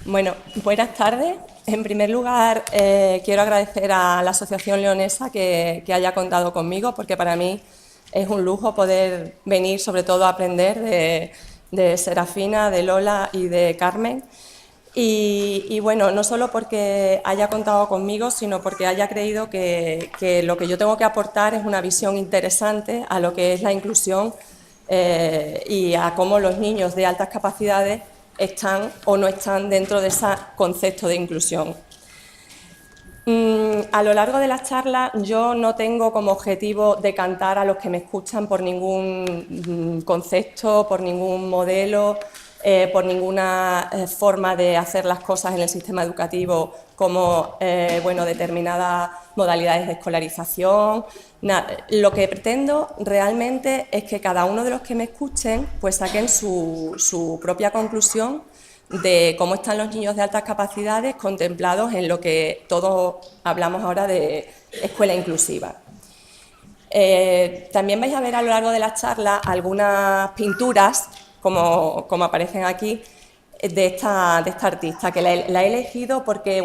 Bueno, buenas tardes. En primer lugar, quiero agradecer a la Asociación Leonesa que haya contado conmigo, porque para mí es un lujo poder venir, sobre todo, a aprender de Serafina, de Lola y de Carmen. Y bueno, no solo porque haya contado conmigo, sino porque haya creído que lo que yo tengo que aportar es una visión interesante a lo que es la inclusión y a cómo los niños de altas capacidades están o no están dentro de ese concepto de inclusión. A lo largo de las charlas yo no tengo como objetivo decantar a los que me escuchan por ningún concepto, por ningún modelo, por ninguna forma de hacer las cosas en el sistema educativo como determinadas modalidades de escolarización. Lo que pretendo realmente es que cada uno de los que me escuchen pues saquen su propia conclusión de cómo están los niños de altas capacidades contemplados en lo que todos hablamos ahora de escuela inclusiva. También vais a ver a lo largo de la charla algunas pinturas, como aparecen aquí, de esta artista, que la he elegido porque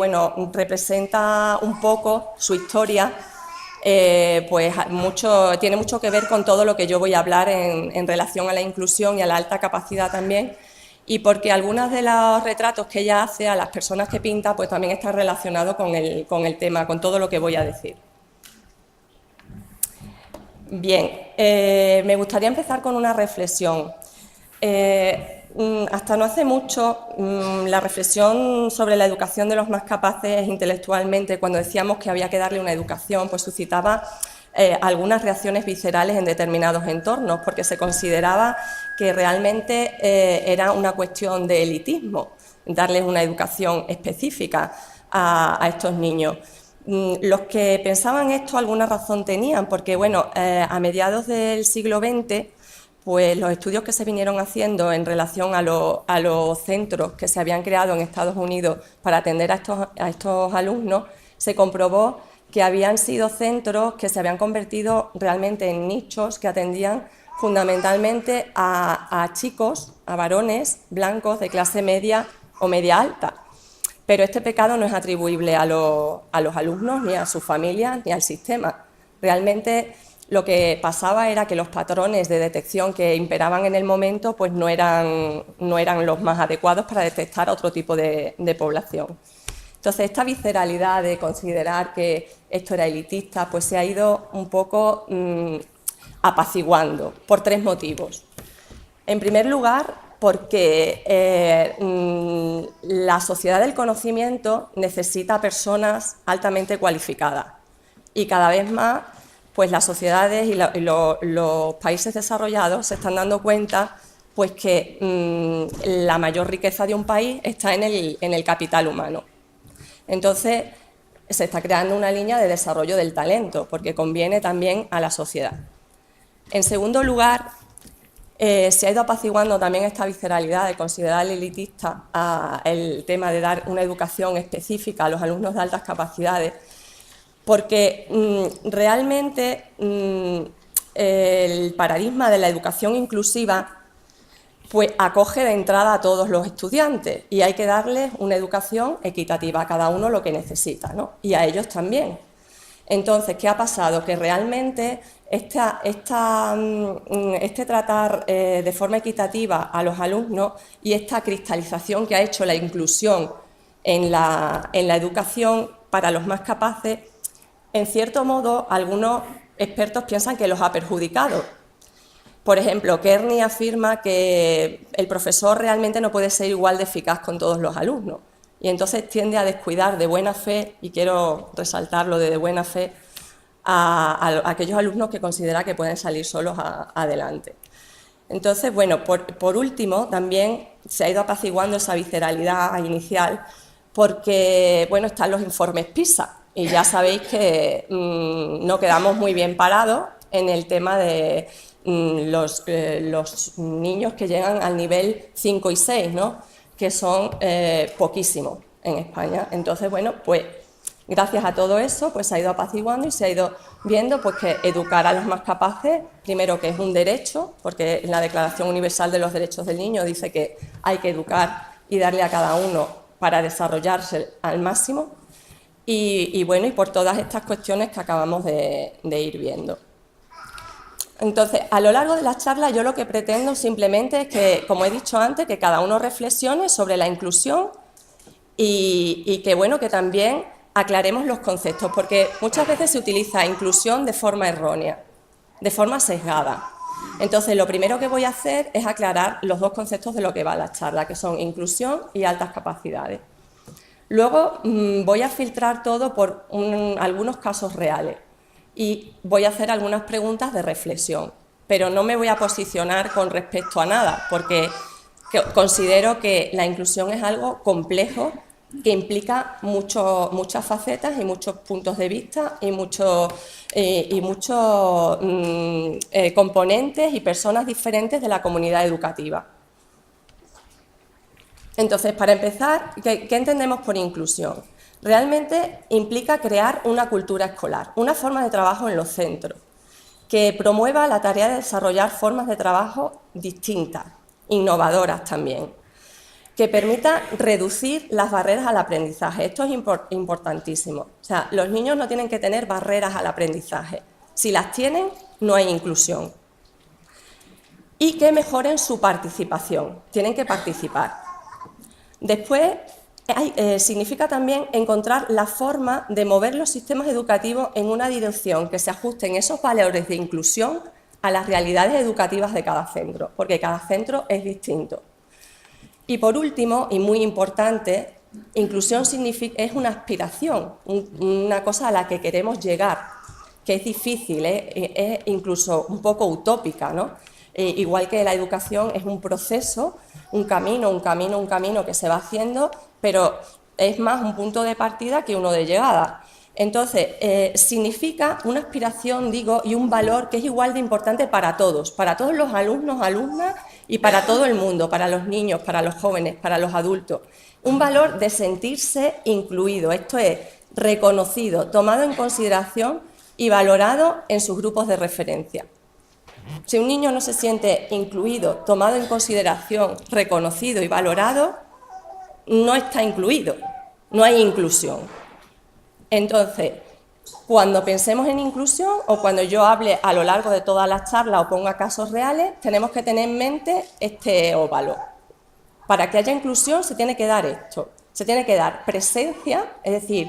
representa un poco su historia, tiene mucho que ver con todo lo que yo voy a hablar en relación a la inclusión y a la alta capacidad también, y porque algunos de los retratos que ella hace a las personas que pinta pues también están relacionados con el tema, con todo lo que voy a decir. Bien, me gustaría empezar con una reflexión. Hasta no hace mucho, la reflexión sobre la educación de los más capaces intelectualmente, cuando decíamos que había que darle una educación, pues suscitaba algunas reacciones viscerales en determinados entornos, porque se consideraba que realmente era una cuestión de elitismo, darles una educación específica a estos niños. Los que pensaban esto alguna razón tenían, porque a mediados del siglo XX, pues los estudios que se vinieron haciendo en relación a los centros que se habían creado en Estados Unidos para atender a estos alumnos, se comprobó que habían sido centros que se habían convertido realmente en nichos que atendían fundamentalmente a chicos, a varones blancos de clase media o media alta. Pero este pecado no es atribuible a los alumnos, ni a sus familias, ni al sistema. Realmente lo que pasaba era que los patrones de detección que imperaban en el momento pues no eran los más adecuados para detectar a otro tipo de población. Entonces, esta visceralidad de considerar que esto era elitista pues se ha ido un poco apaciguando por tres motivos. En primer lugar, porque la sociedad del conocimiento necesita personas altamente cualificadas y cada vez más pues las sociedades y los países desarrollados se están dando cuenta pues que la mayor riqueza de un país está en el capital humano. Entonces se está creando una línea de desarrollo del talento porque conviene también a la sociedad. En segundo lugar, se ha ido apaciguando también esta visceralidad de considerar elitista el tema de dar una educación específica a los alumnos de altas capacidades, porque realmente el paradigma de la educación inclusiva pues acoge de entrada a todos los estudiantes y hay que darles una educación equitativa a cada uno lo que necesita, ¿no? Y a ellos también. Entonces, ¿qué ha pasado? Que realmente este tratar de forma equitativa a los alumnos y esta cristalización que ha hecho la inclusión en la educación para los más capaces, en cierto modo, algunos expertos piensan que los ha perjudicado. Por ejemplo, Kearney afirma que el profesor realmente no puede ser igual de eficaz con todos los alumnos y entonces tiende a descuidar de buena fe, y quiero resaltarlo de buena fe, a aquellos alumnos que considera que pueden salir solos adelante. Entonces, por último, también se ha ido apaciguando esa visceralidad inicial porque, están los informes PISA y ya sabéis que no quedamos muy bien parados en el tema de los niños que llegan al nivel 5 y 6, ¿no? Que son poquísimos en España. Entonces, gracias a todo eso pues se ha ido apaciguando y se ha ido viendo pues que educar a los más capaces, primero que es un derecho, porque la Declaración Universal de los Derechos del Niño dice que hay que educar y darle a cada uno para desarrollarse al máximo y bueno, y por todas estas cuestiones que acabamos de ir viendo. Entonces, a lo largo de la charla yo lo que pretendo simplemente es que, como he dicho antes, que cada uno reflexione sobre la inclusión y que, bueno, que también aclaremos los conceptos, porque muchas veces se utiliza inclusión de forma errónea, de forma sesgada. Entonces, lo primero que voy a hacer es aclarar los dos conceptos de lo que va la charla, que son inclusión y altas capacidades. Luego voy a filtrar todo por algunos casos reales y voy a hacer algunas preguntas de reflexión, pero no me voy a posicionar con respecto a nada, porque considero que la inclusión es algo complejo que implica muchas facetas y muchos puntos de vista y muchos componentes y personas diferentes de la comunidad educativa. Entonces, para empezar, ¿qué entendemos por inclusión? Realmente implica crear una cultura escolar, una forma de trabajo en los centros, que promueva la tarea de desarrollar formas de trabajo distintas, innovadoras también, que permita reducir las barreras al aprendizaje. Esto es importantísimo. O sea, los niños no tienen que tener barreras al aprendizaje. Si las tienen, no hay inclusión. Y que mejoren su participación. Tienen que participar. Después, significa también encontrar la forma de mover los sistemas educativos en una dirección que se ajusten esos valores de inclusión a las realidades educativas de cada centro, porque cada centro es distinto. Y por último, y muy importante, inclusión es una aspiración, una cosa a la que queremos llegar, que es difícil, es incluso un poco utópica, ¿no? Igual que la educación es un proceso, un camino que se va haciendo, pero es más un punto de partida que uno de llegada. Entonces, significa una aspiración, digo, y un valor que es igual de importante para todos los alumnos, alumnas y para todo el mundo, para los niños, para los jóvenes, para los adultos. Un valor de sentirse incluido, esto es, reconocido, tomado en consideración y valorado en sus grupos de referencia. Si un niño no se siente incluido, tomado en consideración, reconocido y valorado, no está incluido, no hay inclusión. Entonces, cuando pensemos en inclusión o cuando yo hable a lo largo de todas las charlas o ponga casos reales, tenemos que tener en mente este óvalo. Para que haya inclusión se tiene que dar esto, se tiene que dar presencia, es decir,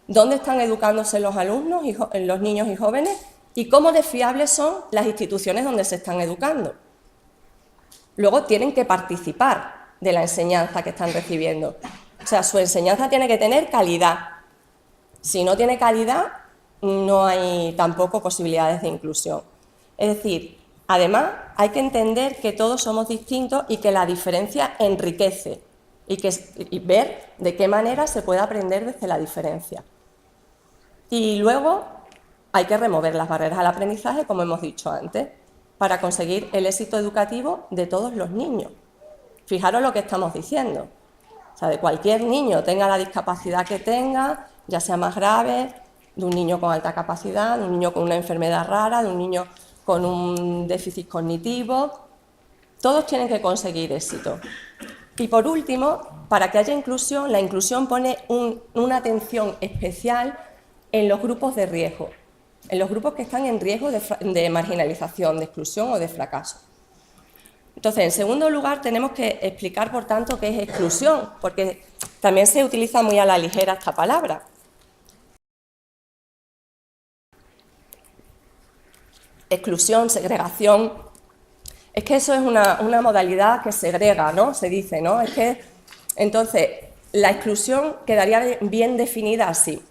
dónde están educándose los alumnos, los niños y jóvenes, y cómo de fiables son las instituciones donde se están educando. Luego tienen que participar de la enseñanza que están recibiendo. O sea, su enseñanza tiene que tener calidad. Si no tiene calidad, no hay tampoco posibilidades de inclusión. Es decir, además, hay que entender que todos somos distintos y que la diferencia enriquece y ver de qué manera se puede aprender desde la diferencia. Y luego hay que remover las barreras al aprendizaje, como hemos dicho antes, para conseguir el éxito educativo de todos los niños. Fijaros lo que estamos diciendo. O sea, de cualquier niño, tenga la discapacidad que tenga, ya sea más grave, de un niño con alta capacidad, de un niño con una enfermedad rara, de un niño con un déficit cognitivo, todos tienen que conseguir éxito. Y por último, para que haya inclusión, la inclusión pone una atención especial en los grupos de riesgo, en los grupos que están en riesgo de marginalización, de exclusión o de fracaso. Entonces, en segundo lugar, tenemos que explicar, por tanto, qué es exclusión, porque también se utiliza muy a la ligera esta palabra. Exclusión, segregación, es que eso es una modalidad que segrega, ¿no? Se dice, ¿no? Es que, entonces, la exclusión quedaría bien definida así,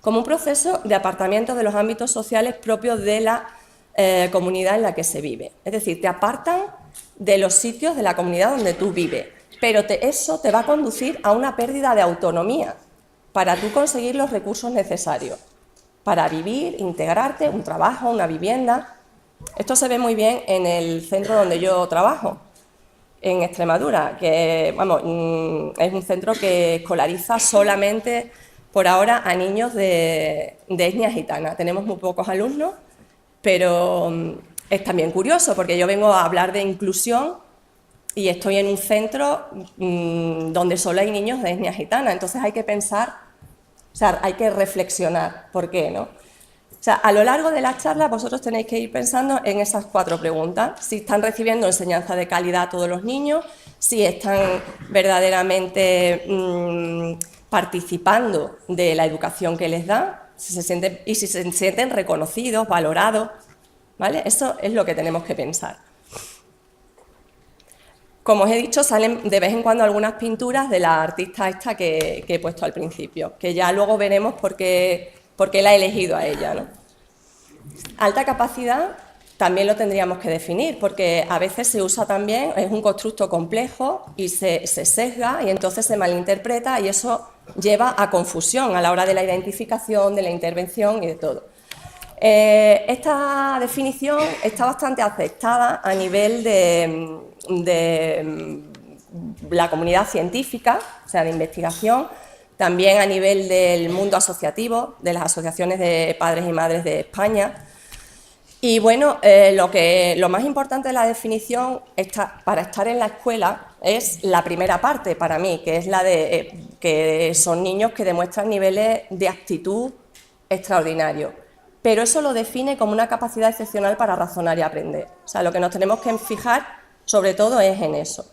como un proceso de apartamiento de los ámbitos sociales propios de la comunidad en la que se vive. Es decir, te apartan de los sitios de la comunidad donde tú vives, pero eso te va a conducir a una pérdida de autonomía para tú conseguir los recursos necesarios para vivir, integrarte, un trabajo, una vivienda. Esto se ve muy bien en el centro donde yo trabajo, en Extremadura, que vamos, es un centro que escolariza solamente por ahora a niños de etnia gitana. Tenemos muy pocos alumnos, pero es también curioso porque yo vengo a hablar de inclusión y estoy en un centro donde solo hay niños de etnia gitana, entonces hay que pensar, o sea, hay que reflexionar, ¿por qué, no? O sea, a lo largo de la charla vosotros tenéis que ir pensando en esas 4 preguntas, si están recibiendo enseñanza de calidad todos los niños, si están verdaderamente participando de la educación que les da, si se sienten reconocidos, valorados, ¿vale? Eso es lo que tenemos que pensar. Como os he dicho, salen de vez en cuando algunas pinturas de la artista esta que he puesto al principio, que ya luego veremos por qué la he elegido a ella, ¿no? Alta capacidad también lo tendríamos que definir, porque a veces se usa también, es un constructo complejo y se sesga y entonces se malinterpreta y eso lleva a confusión a la hora de la identificación, de la intervención y de todo. Esta definición está bastante aceptada a nivel de la comunidad científica, o sea, de investigación, también a nivel del mundo asociativo, de las asociaciones de padres y madres de España. Y bueno, lo más importante de la definición para estar en la escuela es la primera parte para mí, que es la de que son niños que demuestran niveles de actitud extraordinarios. Pero eso lo define como una capacidad excepcional para razonar y aprender. O sea, lo que nos tenemos que fijar sobre todo es en eso.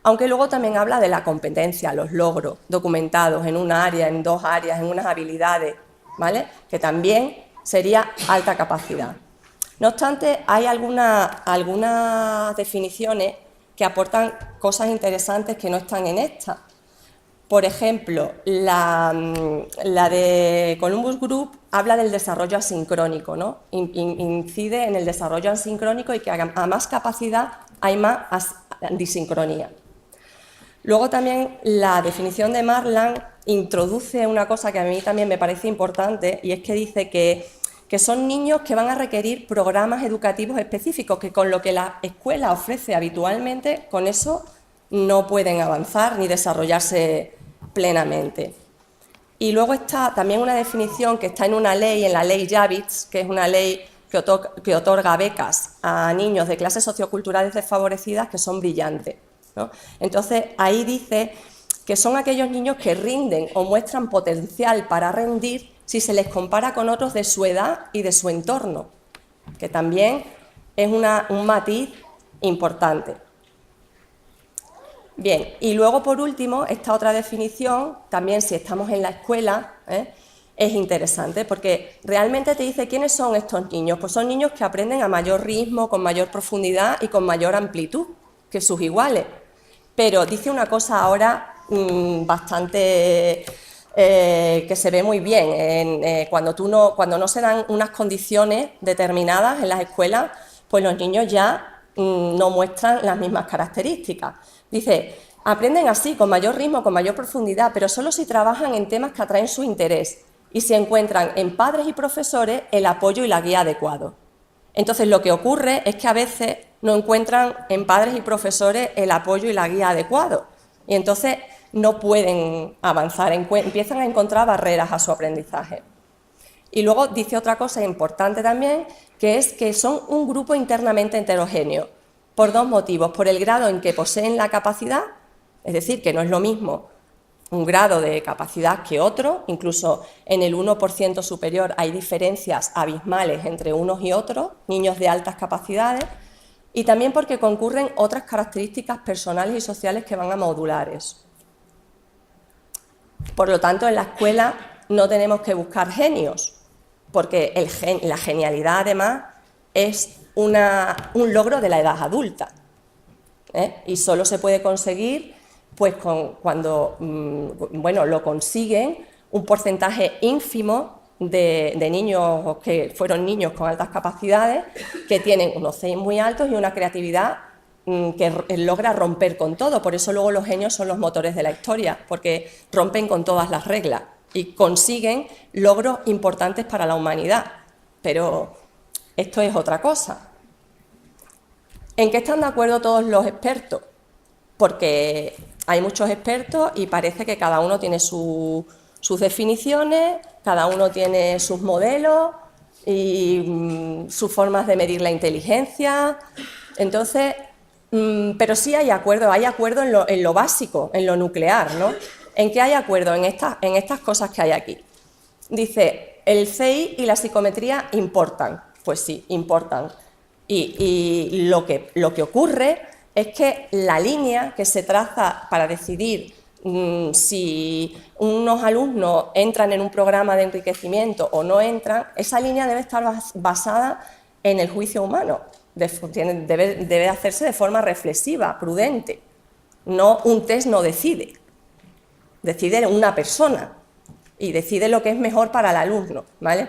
Aunque luego también habla de la competencia, los logros documentados en una área, en 2 áreas, en unas habilidades, ¿vale? Que también sería alta capacidad. No obstante, hay algunas definiciones que aportan cosas interesantes que no están en esta. Por ejemplo, la de Columbus Group habla del desarrollo asincrónico, ¿no? Incide en el desarrollo asincrónico y que a más capacidad hay más disincronía. Luego también la definición de Marland introduce una cosa que a mí también me parece importante y es que dice que son niños que van a requerir programas educativos específicos, que con lo que la escuela ofrece habitualmente, con eso no pueden avanzar ni desarrollarse plenamente. Y luego está también una definición que está en una ley, en la ley Javits, que es una ley que otorga becas a niños de clases socioculturales desfavorecidas que son brillantes, ¿no? Entonces, ahí dice que son aquellos niños que rinden o muestran potencial para rendir si se les compara con otros de su edad y de su entorno, que también es un matiz importante. Bien, y luego por último, esta otra definición, también si estamos en la escuela, es interesante porque realmente te dice quiénes son estos niños. Pues son niños que aprenden a mayor ritmo, con mayor profundidad y con mayor amplitud que sus iguales. Pero dice una cosa ahora bastante que se ve muy bien. Cuando no se dan unas condiciones determinadas en las escuelas, pues los niños ya no muestran las mismas características. Dice, aprenden así, con mayor ritmo, con mayor profundidad, pero solo si trabajan en temas que atraen su interés y si encuentran en padres y profesores el apoyo y la guía adecuado. Entonces, lo que ocurre es que a veces no encuentran en padres y profesores el apoyo y la guía adecuado y entonces no pueden avanzar, empiezan a encontrar barreras a su aprendizaje. Y luego dice otra cosa importante también, que es que son un grupo internamente heterogéneo, por 2 motivos. Por el grado en que poseen la capacidad, es decir, que no es lo mismo un grado de capacidad que otro, incluso en el 1% superior hay diferencias abismales entre unos y otros, niños de altas capacidades, y también porque concurren otras características personales y sociales que van a modular eso. Por lo tanto, en la escuela no tenemos que buscar genios, porque la genialidad, además, es un logro de la edad adulta, y solo se puede conseguir pues cuando lo consiguen un porcentaje ínfimo de niños que fueron niños con altas capacidades, que tienen unos CI muy altos y una creatividad que logra romper con todo. Por eso luego los genios son los motores de la historia, porque rompen con todas las reglas y consiguen logros importantes para la humanidad. Pero esto es otra cosa. ¿En qué están de acuerdo todos los expertos? Porque hay muchos expertos y parece que cada uno tiene sus definiciones, cada uno tiene sus modelos y sus formas de medir la inteligencia. Entonces, Pero sí hay acuerdo en lo básico, en lo nuclear, ¿no? ¿En qué hay acuerdo? En estas cosas que hay aquí. Dice, el CI y la psicometría importan. Pues sí, importan. Y lo que ocurre es que la línea que se traza para decidir si unos alumnos entran en un programa de enriquecimiento o no entran, esa línea debe estar basada en el juicio humano. Debe hacerse de forma reflexiva, prudente. No, un test no decide. Decide una persona y decide lo que es mejor para el alumno, ¿vale?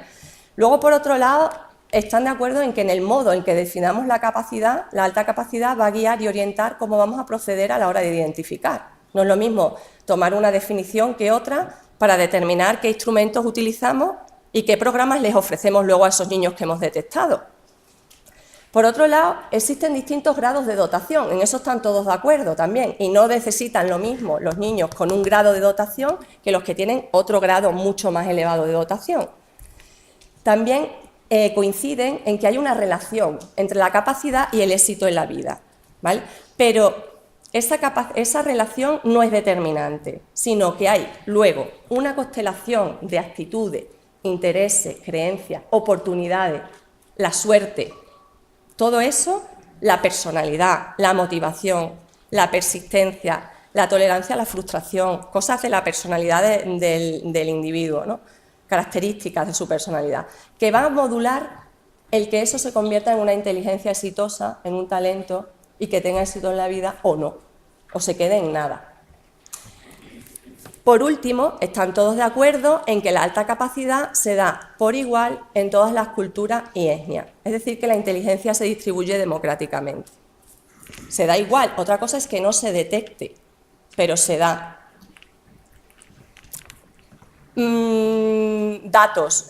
Luego, por otro lado, están de acuerdo en que en el modo en que definamos la capacidad, la alta capacidad va a guiar y orientar cómo vamos a proceder a la hora de identificar. No es lo mismo tomar una definición que otra para determinar qué instrumentos utilizamos y qué programas les ofrecemos luego a esos niños que hemos detectado. Por otro lado, existen distintos grados de dotación, en eso están todos de acuerdo también, y no necesitan lo mismo los niños con un grado de dotación que los que tienen otro grado mucho más elevado de dotación. También coinciden en que hay una relación entre la capacidad y el éxito en la vida, ¿vale? Pero esa relación no es determinante, sino que hay luego una constelación de actitudes, intereses, creencias, oportunidades, la suerte. Todo eso, la personalidad, la motivación, la persistencia, la tolerancia a la frustración, cosas de la personalidad del individuo, ¿no? Características de su personalidad, que van a modular el que eso se convierta en una inteligencia exitosa, en un talento y que tenga éxito en la vida o no, o se quede en nada. Por último, están todos de acuerdo en que la alta capacidad se da por igual en todas las culturas y etnias, es decir, que la inteligencia se distribuye democráticamente. Se da igual, otra cosa es que no se detecte, pero se da. Datos.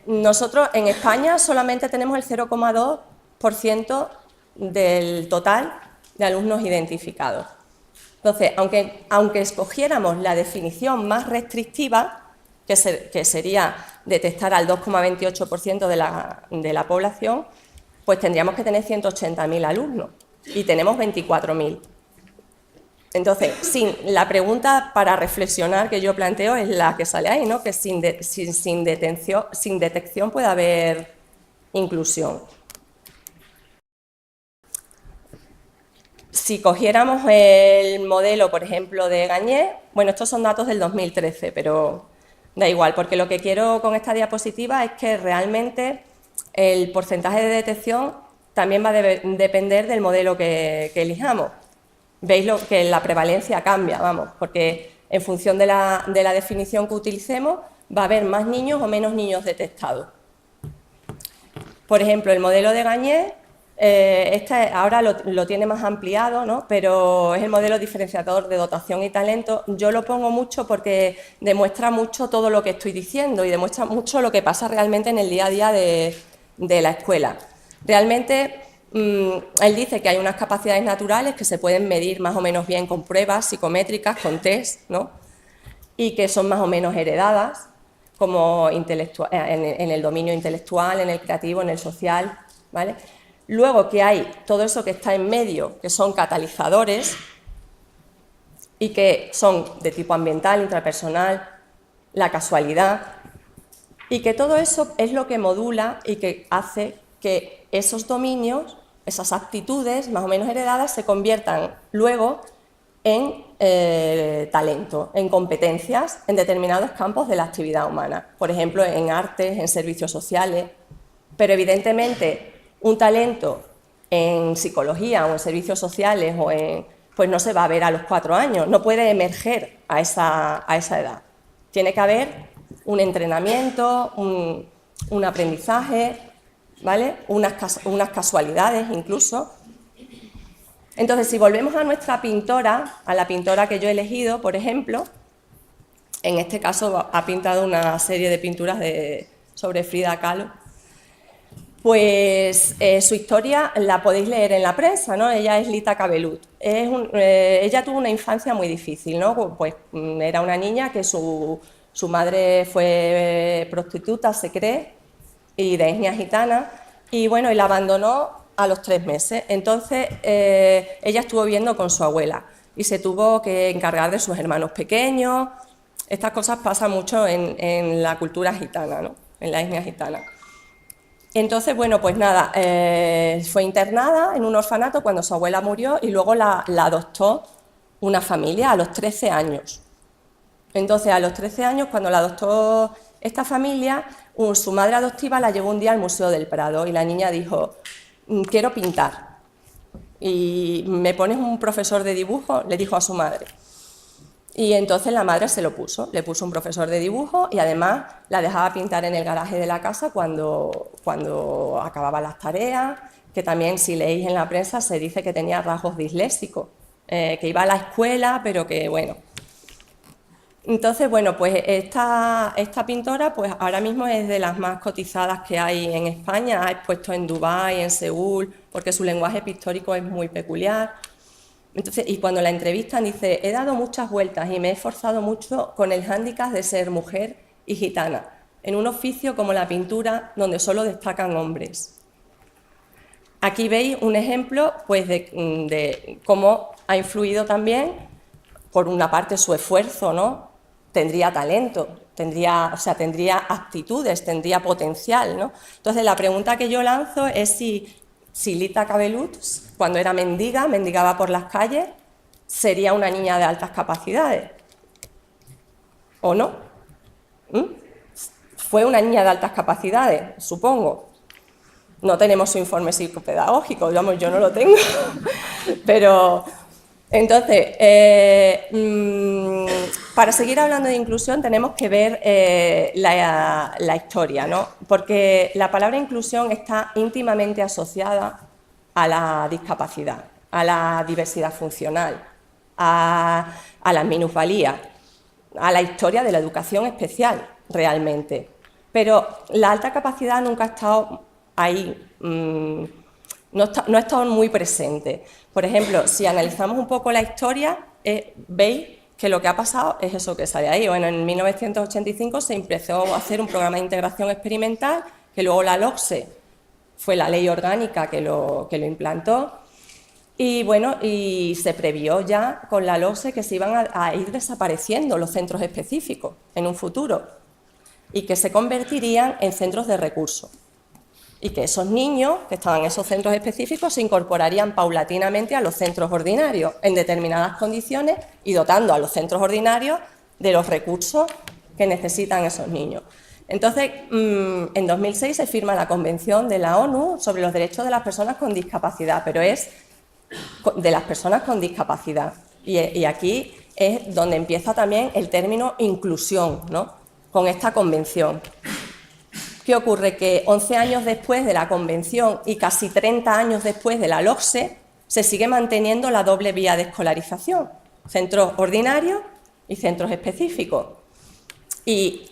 Nosotros en España solamente tenemos el 0,2% del total de alumnos identificados. Entonces, aunque escogiéramos la definición más restrictiva, que sería detectar al 2,28% de la población, pues tendríamos que tener 180.000 alumnos y tenemos 24.000. Entonces, la pregunta para reflexionar que yo planteo es la que sale ahí, ¿no? Que sin detección puede haber inclusión. Si cogiéramos el modelo, por ejemplo, de Gagné, bueno, estos son datos del 2013, pero da igual, porque lo que quiero con esta diapositiva es que realmente el porcentaje de detección también va a depender del modelo que elijamos. Veis que la prevalencia cambia, vamos, porque en función de la definición que utilicemos va a haber más niños o menos niños detectados. Por ejemplo, el modelo de Gagné, ahora lo tiene más ampliado, ¿no? Pero es el modelo diferenciador de dotación y talento. Yo lo pongo mucho porque demuestra mucho todo lo que estoy diciendo y demuestra mucho lo que pasa realmente en el día a día de la escuela. Realmente, él dice que hay unas capacidades naturales que se pueden medir más o menos bien con pruebas psicométricas, con test, ¿no? Y que son más o menos heredadas, como en el dominio intelectual, en el creativo, en el social, ¿vale? Luego que hay todo eso que está en medio, que son catalizadores y que son de tipo ambiental, intrapersonal, la casualidad, y que todo eso es lo que modula y que hace que esos dominios, esas aptitudes más o menos heredadas, se conviertan luego en talento, en competencias en determinados campos de la actividad humana, por ejemplo, en artes, en servicios sociales, pero evidentemente un talento en psicología o en servicios sociales pues no se va a ver a los 4 años, no puede emerger a esa edad. Tiene que haber un entrenamiento, un aprendizaje, ¿vale? Unas casualidades incluso. Entonces, si volvemos a nuestra pintora, a la pintora que yo he elegido, por ejemplo, en este caso ha pintado una serie de pinturas sobre Frida Kahlo, pues su historia la podéis leer en la prensa, ¿no? Ella es Lita Cabelut. Ella tuvo una infancia muy difícil, ¿no? Pues era una niña que su madre fue prostituta, se cree, y de etnia gitana, y bueno, y la abandonó a los 3 meses. Entonces, ella estuvo viviendo con su abuela y se tuvo que encargar de sus hermanos pequeños. Estas cosas pasan mucho en la cultura gitana, ¿no? En la etnia gitana. Entonces, bueno, pues nada, fue internada en un orfanato cuando su abuela murió y luego la adoptó una familia a los 13 años. Entonces, a los 13 años, cuando la adoptó esta familia, su madre adoptiva la llevó un día al Museo del Prado y la niña dijo: quiero pintar. ¿Y me pones un profesor de dibujo?, le dijo a su madre. Y entonces la madre se lo puso, le puso un profesor de dibujo y además la dejaba pintar en el garaje de la casa cuando acababa las tareas, que también, si leéis en la prensa, se dice que tenía rasgos disléxicos, que iba a la escuela, pero que bueno. Entonces, bueno, pues esta pintora pues ahora mismo es de las más cotizadas que hay en España, ha expuesto en Dubái, en Seúl, porque su lenguaje pictórico es muy peculiar. Entonces, y cuando la entrevistan dice: he dado muchas vueltas y me he esforzado mucho con el hándicap de ser mujer y gitana, en un oficio como la pintura donde solo destacan hombres. Aquí veis un ejemplo pues, de cómo ha influido también, por una parte, su esfuerzo, ¿no? Tendría talento, tendría aptitudes, tendría potencial, ¿no? Entonces, la pregunta que yo lanzo es si Lita Cabelut, cuando era mendigaba por las calles, sería una niña de altas capacidades, ¿o no? Fue una niña de altas capacidades, supongo. No tenemos su informe psicopedagógico, digamos, yo no lo tengo, pero entonces, para seguir hablando de inclusión tenemos que ver la historia, ¿no? Porque la palabra inclusión está íntimamente asociada a la discapacidad, a la diversidad funcional, a las minusvalías, a la historia de la educación especial, realmente. Pero la alta capacidad nunca ha estado ahí, no ha estado muy presente. Por ejemplo, si analizamos un poco la historia, veis que lo que ha pasado es eso que sale ahí. Bueno, en 1985 se empezó a hacer un programa de integración experimental, que luego la LOCSE fue la ley orgánica que lo implantó, y bueno, y se previó ya con la LOCSE que se iban a ir desapareciendo los centros específicos en un futuro y que se convertirían en centros de recursos. Y que esos niños que estaban en esos centros específicos se incorporarían paulatinamente a los centros ordinarios en determinadas condiciones y dotando a los centros ordinarios de los recursos que necesitan esos niños. Entonces, en 2006 se firma la Convención de la ONU sobre los derechos de las personas con discapacidad, pero es de las personas con discapacidad. Y aquí es donde empieza también el término inclusión, ¿no?, con esta convención. ¿Qué ocurre? Que 11 años después de la Convención y casi 30 años después de la LOCSE, se sigue manteniendo la doble vía de escolarización, centros ordinarios y centros específicos. Y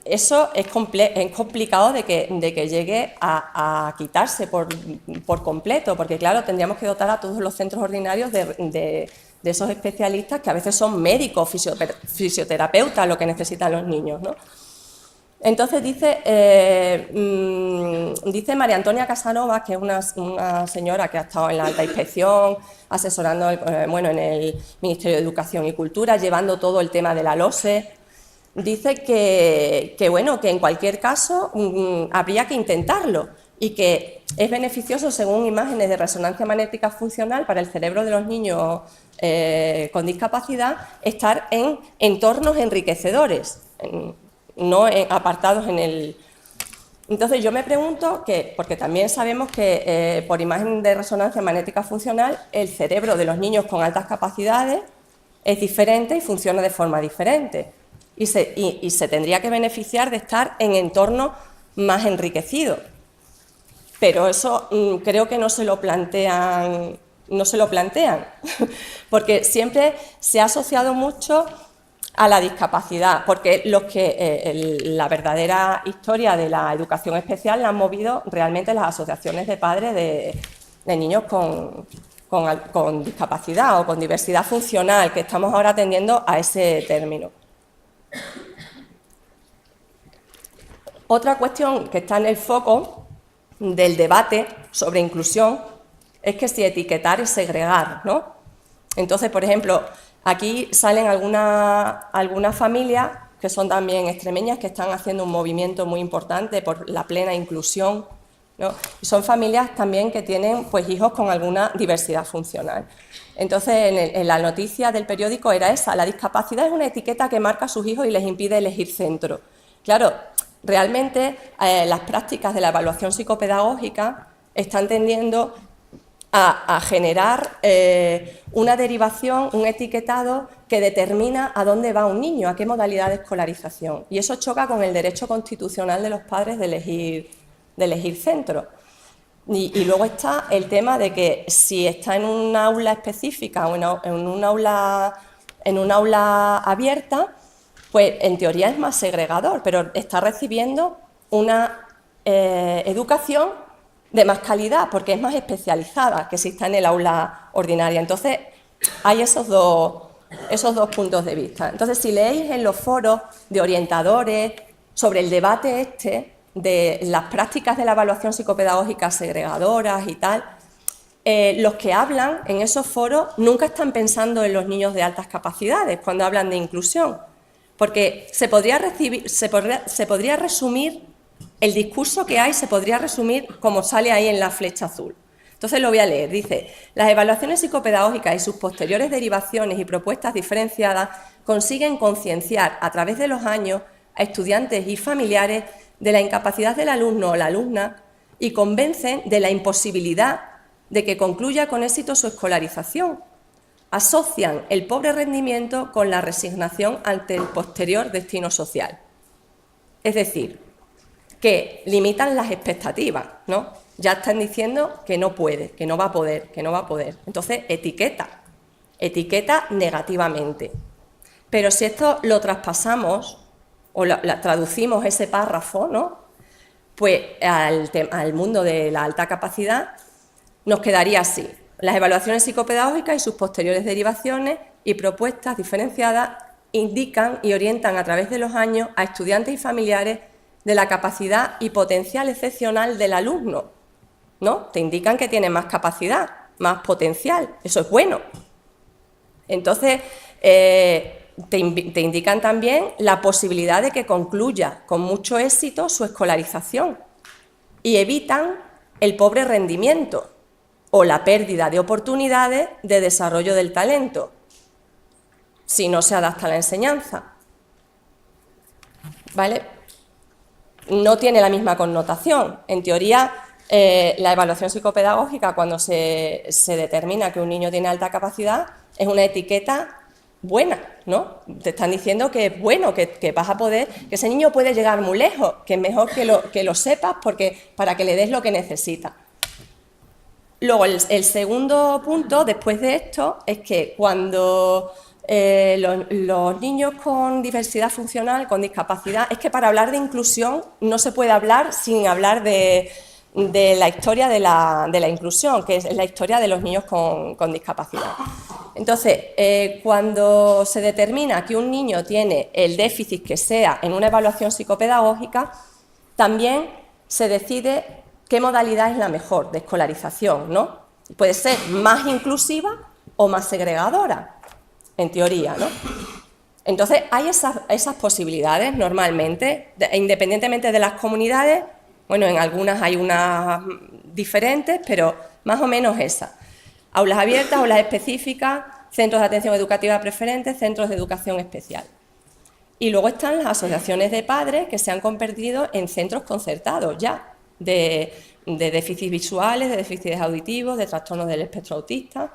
eso es complicado de que llegue a quitarse por completo, porque claro, tendríamos que dotar a todos los centros ordinarios de esos especialistas que a veces son médicos, fisioterapeutas, lo que necesitan los niños, ¿no? Entonces dice María Antonia Casanova, que es una señora que ha estado en la alta inspección, asesorando en el Ministerio de Educación y Cultura, llevando todo el tema de la LOCSE, dice que en cualquier caso habría que intentarlo y que es beneficioso, según imágenes de resonancia magnética funcional, para el cerebro de los niños con discapacidad, estar en entornos enriquecedores, no apartados en el... Entonces yo me pregunto porque también sabemos que por imagen de resonancia magnética funcional el cerebro de los niños con altas capacidades es diferente y funciona de forma diferente y se tendría que beneficiar de estar en entornos más enriquecidos. Pero eso creo que no se lo plantean, porque siempre se ha asociado mucho a la discapacidad, porque la verdadera historia de la educación especial la han movido realmente las asociaciones de padres de niños con discapacidad o con diversidad funcional, que estamos ahora atendiendo a ese término. Otra cuestión que está en el foco del debate sobre inclusión es que si etiquetar es segregar, ¿no? Entonces, por ejemplo, aquí salen algunas familias que son también extremeñas, que están haciendo un movimiento muy importante por la plena inclusión, ¿no? Y son familias también que tienen pues, hijos con alguna diversidad funcional. Entonces, en la noticia del periódico era esa: la discapacidad es una etiqueta que marca a sus hijos y les impide elegir centro. Claro, realmente las prácticas de la evaluación psicopedagógica están tendiendo a generar una derivación, un etiquetado que determina a dónde va un niño, a qué modalidad de escolarización. Y eso choca con el derecho constitucional de los padres de elegir centro. Y luego está el tema de que si está en un aula específica o en un aula abierta, pues en teoría es más segregador, pero está recibiendo una educación de más calidad, porque es más especializada que si está en el aula ordinaria. Entonces, hay esos dos puntos de vista. Entonces, si leéis en los foros de orientadores sobre el debate de las prácticas de la evaluación psicopedagógica segregadoras y tal, los que hablan en esos foros nunca están pensando en los niños de altas capacidades cuando hablan de inclusión, porque se podría resumir el discurso que hay, se podría resumir como sale ahí en la flecha azul. Entonces lo voy a leer. Dice: las evaluaciones psicopedagógicas y sus posteriores derivaciones y propuestas diferenciadas consiguen concienciar a través de los años a estudiantes y familiares de la incapacidad del alumno o la alumna y convencen de la imposibilidad de que concluya con éxito su escolarización. Asocian el pobre rendimiento con la resignación ante el posterior destino social. Es decir, que limitan las expectativas, ¿no? Ya están diciendo que no puede, que no va a poder, que no va a poder. Entonces, etiqueta negativamente. Pero si esto lo traspasamos o traducimos ese párrafo, ¿no? Pues al mundo de la alta capacidad nos quedaría así: las evaluaciones psicopedagógicas y sus posteriores derivaciones y propuestas diferenciadas indican y orientan a través de los años a estudiantes y familiares de la capacidad y potencial excepcional del alumno, ¿no? Te indican que tiene más capacidad, más potencial, eso es bueno. Entonces, te indican también la posibilidad de que concluya con mucho éxito su escolarización y evitan el pobre rendimiento o la pérdida de oportunidades de desarrollo del talento si no se adapta a la enseñanza, ¿vale? No tiene la misma connotación. En teoría, la evaluación psicopedagógica, cuando se determina que un niño tiene alta capacidad, es una etiqueta buena, ¿no? Te están diciendo que es bueno, que vas a poder, que ese niño puede llegar muy lejos, que es mejor que lo sepas para que le des lo que necesita. Luego, el segundo punto, después de esto, es que cuando los niños con diversidad funcional, con discapacidad, es que para hablar de inclusión no se puede hablar sin hablar de la historia de la inclusión, que es la historia de los niños con discapacidad. Entonces, cuando se determina que un niño tiene el déficit que sea en una evaluación psicopedagógica, también se decide qué modalidad es la mejor de escolarización, ¿no? Puede ser más inclusiva o más segregadora, en teoría, ¿no? Entonces, hay esas posibilidades normalmente, independientemente de las comunidades. Bueno, en algunas hay unas diferentes, pero más o menos esas. Aulas abiertas, aulas específicas, centros de atención educativa preferente, centros de educación especial. Y luego están las asociaciones de padres que se han convertido en centros concertados ya, de déficits visuales, de déficits auditivos, de trastornos del espectro autista.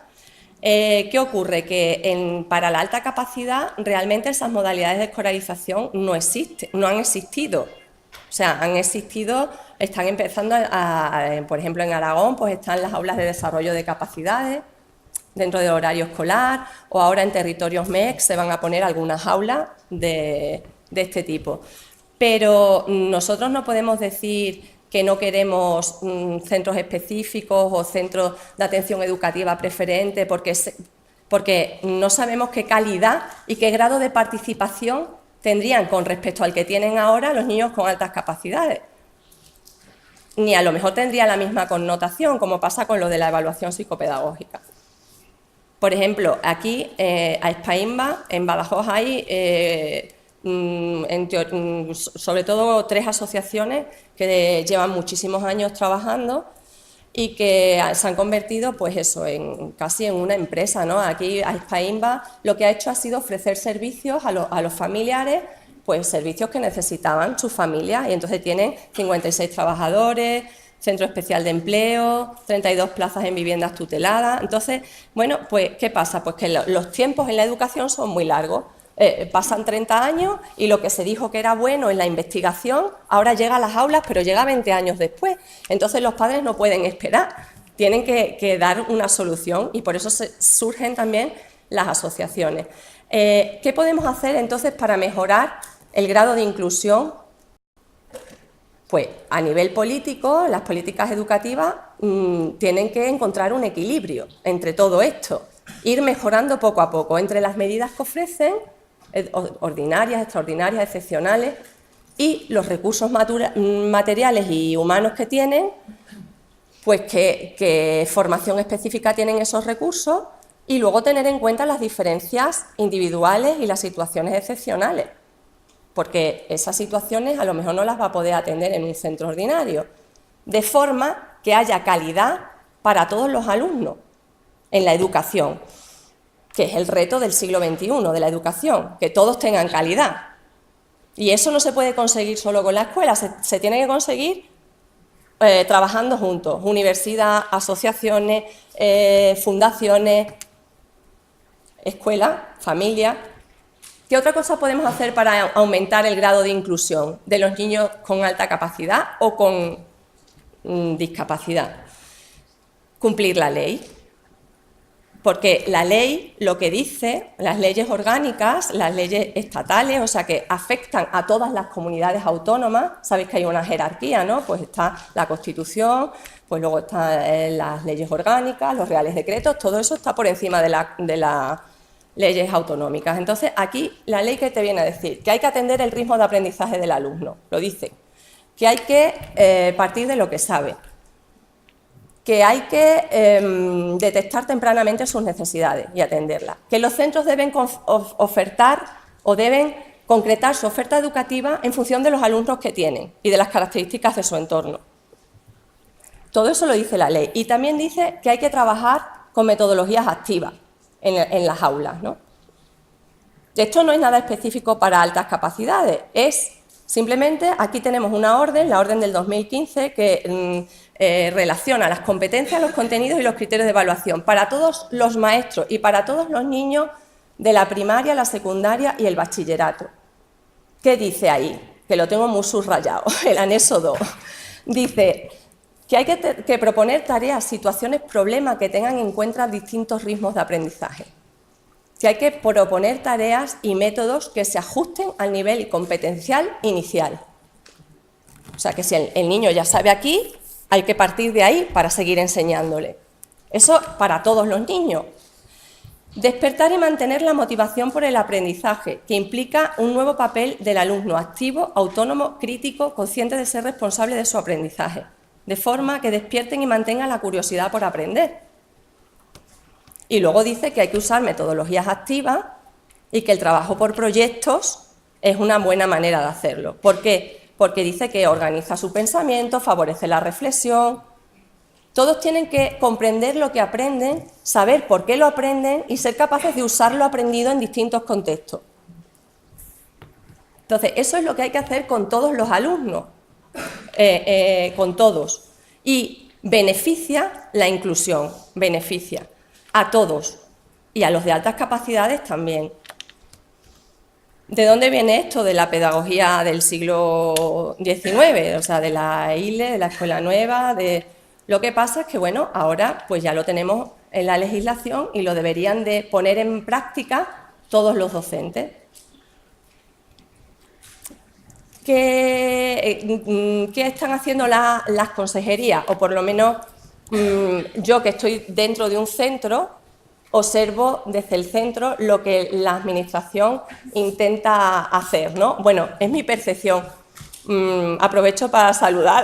¿Qué ocurre? Que para la alta capacidad realmente esas modalidades de escolarización no han existido. O sea, han existido, están empezando por ejemplo, en Aragón, pues están las aulas de desarrollo de capacidades dentro del horario escolar, o ahora en territorios MEC se van a poner algunas aulas de este tipo. Pero nosotros no podemos decir que no queremos centros específicos o centros de atención educativa preferente porque no sabemos qué calidad y qué grado de participación tendrían con respecto al que tienen ahora los niños con altas capacidades. ni a lo mejor tendría la misma connotación, como pasa con lo de la evaluación psicopedagógica. Por ejemplo, aquí a Espaimba, en Badajoz, hay sobre todo 3 asociaciones que llevan muchísimos años trabajando y que se han convertido, pues eso, casi en una empresa, ¿no? Aquí a Espaimba lo que ha hecho ha sido ofrecer servicios a los familiares, pues servicios que necesitaban sus familias, y entonces tienen 56 trabajadores, centro especial de empleo, 32 plazas en viviendas tuteladas. Entonces, bueno, pues ¿qué pasa? Pues que los tiempos en la educación son muy largos. Pasan 30 años y lo que se dijo que era bueno en la investigación ahora llega a las aulas, pero llega 20 años después. Entonces los padres no pueden esperar, tienen que dar una solución, y por eso surgen también las asociaciones. ¿Qué podemos hacer entonces para mejorar el grado de inclusión? Pues a nivel político, las políticas educativas tienen que encontrar un equilibrio entre todo esto, ir mejorando poco a poco entre las medidas que ofrecen, ordinarias, extraordinarias, excepcionales, y los recursos materiales y humanos que tienen, pues qué formación específica tienen esos recursos, y luego tener en cuenta las diferencias individuales y las situaciones excepcionales, porque esas situaciones a lo mejor no las va a poder atender en un centro ordinario, de forma que haya calidad para todos los alumnos en la educación, que es el reto del siglo XXI, de la educación, que todos tengan calidad. Y eso no se puede conseguir solo con la escuela, se tiene que conseguir trabajando juntos, universidad, asociaciones, fundaciones, escuela, familia. ¿Qué otra cosa podemos hacer para aumentar el grado de inclusión de los niños con alta capacidad o con discapacidad? Cumplir la ley. Porque la ley lo que dice, las leyes orgánicas, las leyes estatales, o sea, que afectan a todas las comunidades autónomas, sabéis que hay una jerarquía, ¿no? Pues está la Constitución, pues luego están las leyes orgánicas, los reales decretos, todo eso está por encima de las leyes autonómicas. Entonces, aquí la ley que te viene a decir que hay que atender el ritmo de aprendizaje del alumno, lo dice, que hay que partir de lo que sabe, que hay que detectar tempranamente sus necesidades y atenderlas, que los centros deben ofertar o deben concretar su oferta educativa en función de los alumnos que tienen y de las características de su entorno. Todo eso lo dice la ley. Y también dice que hay que trabajar con metodologías activas en las aulas, ¿no? Esto no es nada específico para altas capacidades, es simplemente, aquí tenemos una orden, la orden del 2015, que relaciona las competencias, los contenidos y los criterios de evaluación para todos los maestros y para todos los niños de la primaria, la secundaria y el bachillerato. ¿Qué dice ahí? Que lo tengo muy subrayado, el anexo 2. Dice que hay que proponer tareas, situaciones, problemas que tengan en cuenta distintos ritmos de aprendizaje. Que hay que proponer tareas y métodos que se ajusten al nivel competencial inicial. O sea, que si el niño ya sabe aquí, hay que partir de ahí para seguir enseñándole. Eso para todos los niños. Despertar y mantener la motivación por el aprendizaje, que implica un nuevo papel del alumno activo, autónomo, crítico, consciente de ser responsable de su aprendizaje, de forma que despierten y mantengan la curiosidad por aprender. Y luego dice que hay que usar metodologías activas y que el trabajo por proyectos es una buena manera de hacerlo. ¿Por qué? Porque dice que organiza su pensamiento, favorece la reflexión. Todos tienen que comprender lo que aprenden, saber por qué lo aprenden y ser capaces de usar lo aprendido en distintos contextos. Entonces, eso es lo que hay que hacer con todos los alumnos, con todos. Y beneficia la inclusión, beneficia a todos y a los de altas capacidades también. ¿De dónde viene esto de la pedagogía del siglo XIX? O sea, de la ILE, de la Escuela Nueva, de... Lo que pasa es que, bueno, ahora pues ya lo tenemos en la legislación y lo deberían de poner en práctica todos los docentes. ¿Qué están haciendo las consejerías? O por lo menos yo, que estoy dentro de un centro, observo desde el centro lo que la administración intenta hacer, ¿no? Bueno, es mi percepción. Aprovecho para saludar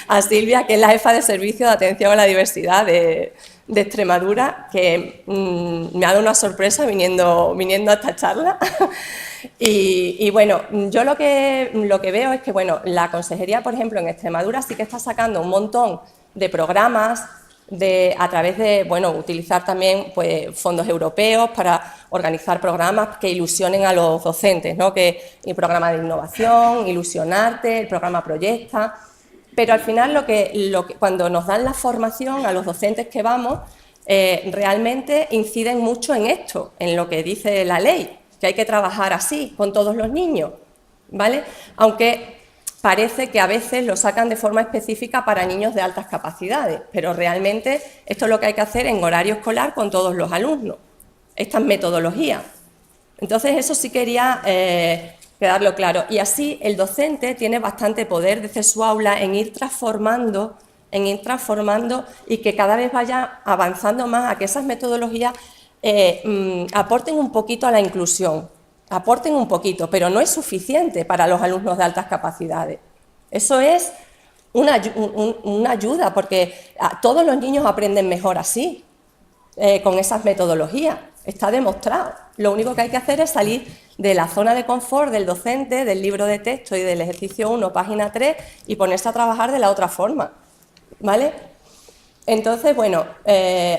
a Silvia, que es la jefa de servicio de atención a la diversidad de Extremadura, que me ha dado una sorpresa viniendo a esta charla. Y bueno, yo lo que veo es que, bueno, la consejería, por ejemplo, en Extremadura sí que está sacando un montón de programas a través de, bueno, utilizar también pues, fondos europeos para organizar programas que ilusionen a los docentes, ¿no? Que el programa de innovación, Ilusionarte, el programa Proyecta. Pero al final cuando nos dan la formación a los docentes que vamos, realmente inciden mucho en esto, en lo que dice la ley, que hay que trabajar así con todos los niños, ¿vale? Aunque parece que a veces lo sacan de forma específica para niños de altas capacidades, pero realmente esto es lo que hay que hacer en horario escolar con todos los alumnos, estas metodologías. Entonces eso sí quería quedarlo claro. Y así el docente tiene bastante poder desde su aula en ir transformando y que cada vez vaya avanzando más a que esas metodologías aporten un poquito a la inclusión, aporten un poquito, pero no es suficiente para los alumnos de altas capacidades. Eso es una ayuda, porque todos los niños aprenden mejor así, con esas metodologías. Está demostrado. Lo único que hay que hacer es salir de la zona de confort del docente, del libro de texto y del ejercicio 1, página 3, y ponerse a trabajar de la otra forma, ¿vale? Entonces, bueno,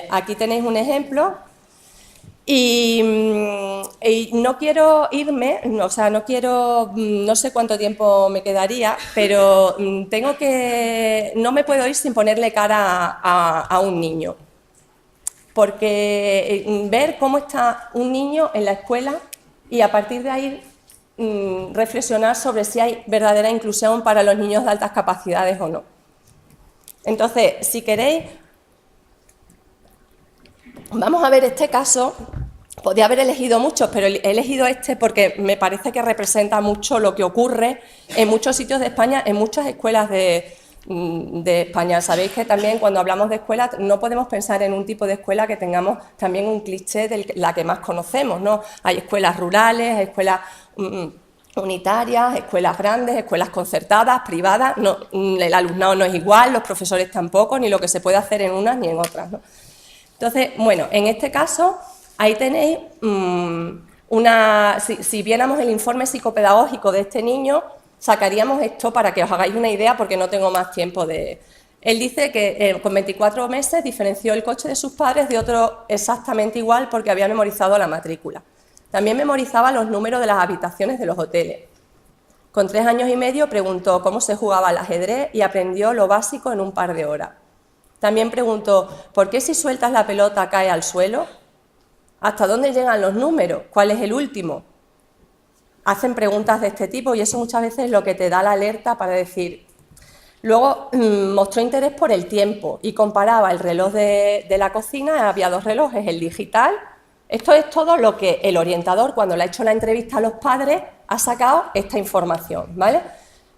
aquí tenéis un ejemplo. Y no quiero irme, o sea, no sé cuánto tiempo me quedaría, pero no me puedo ir sin ponerle cara a un niño. Porque ver cómo está un niño en la escuela y a partir de ahí reflexionar sobre si hay verdadera inclusión para los niños de altas capacidades o no. Entonces, si queréis, vamos a ver este caso. Podía haber elegido muchos, pero he elegido este porque me parece que representa mucho lo que ocurre en muchos sitios de España, en muchas escuelas de España. Sabéis que también cuando hablamos de escuelas no podemos pensar en un tipo de escuela que tengamos también un cliché de la que más conocemos, ¿no? Hay escuelas rurales, hay escuelas unitarias, escuelas grandes, escuelas concertadas, privadas. No, el alumnado no es igual, los profesores tampoco, ni lo que se puede hacer en unas ni en otras, ¿no? Entonces, bueno, en este caso, ahí tenéis si viéramos el informe psicopedagógico de este niño, sacaríamos esto para que os hagáis una idea, porque no tengo más tiempo de... Él dice que con 24 meses diferenció el coche de sus padres de otro exactamente igual porque había memorizado la matrícula. También memorizaba los números de las habitaciones de los hoteles. Con 3 años y medio preguntó cómo se jugaba al ajedrez y aprendió lo básico en un par de horas. También preguntó, ¿por qué si sueltas la pelota cae al suelo? ¿Hasta dónde llegan los números? ¿Cuál es el último? Hacen preguntas de este tipo y eso muchas veces es lo que te da la alerta para decir. Luego mostró interés por el tiempo y comparaba el reloj de la cocina, había 2 relojes, el digital. Esto es todo lo que el orientador, cuando le ha hecho la entrevista a los padres, ha sacado esta información, ¿vale?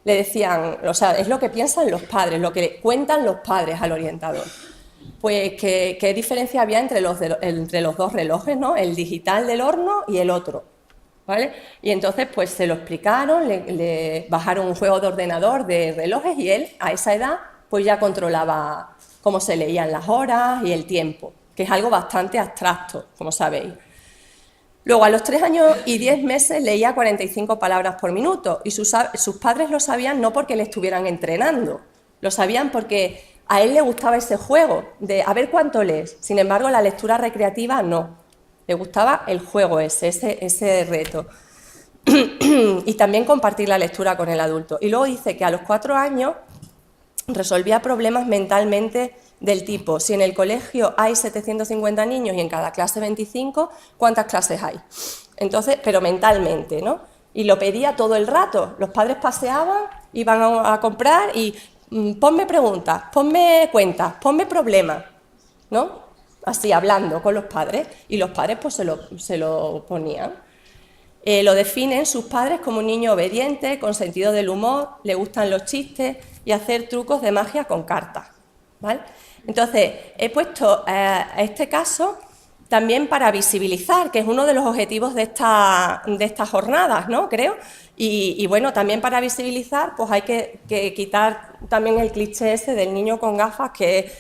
Le decían, o sea, es lo que piensan los padres, lo que cuentan los padres al orientador. Pues qué diferencia había entre los 2 relojes, ¿no? El digital del horno y el otro, ¿vale? Y entonces pues se lo explicaron, le bajaron un juego de ordenador de relojes y él a esa edad pues ya controlaba cómo se leían las horas y el tiempo, que es algo bastante abstracto, como sabéis. Luego, a los 3 años y 10 meses leía 45 palabras por minuto y sus padres lo sabían no porque le estuvieran entrenando, lo sabían porque a él le gustaba ese juego de a ver cuánto lees. Sin embargo, la lectura recreativa no, le gustaba el juego ese reto. Y también compartir la lectura con el adulto. Y luego dice que a los 4 años resolvía problemas mentalmente del tipo, si en el colegio hay 750 niños y en cada clase 25, ¿cuántas clases hay? Entonces, pero mentalmente, ¿no? Y lo pedía todo el rato. Los padres paseaban, iban a comprar y ponme preguntas, ponme cuentas, ponme problemas, ¿no? Así, hablando con los padres. Y los padres pues se lo ponían. Lo definen sus padres como un niño obediente, con sentido del humor, le gustan los chistes y hacer trucos de magia con cartas, ¿vale? Entonces, he puesto a este caso también para visibilizar, que es uno de los objetivos de estas jornadas, ¿no? Creo. Y bueno, también para visibilizar, pues hay que quitar también el cliché ese del niño con gafas que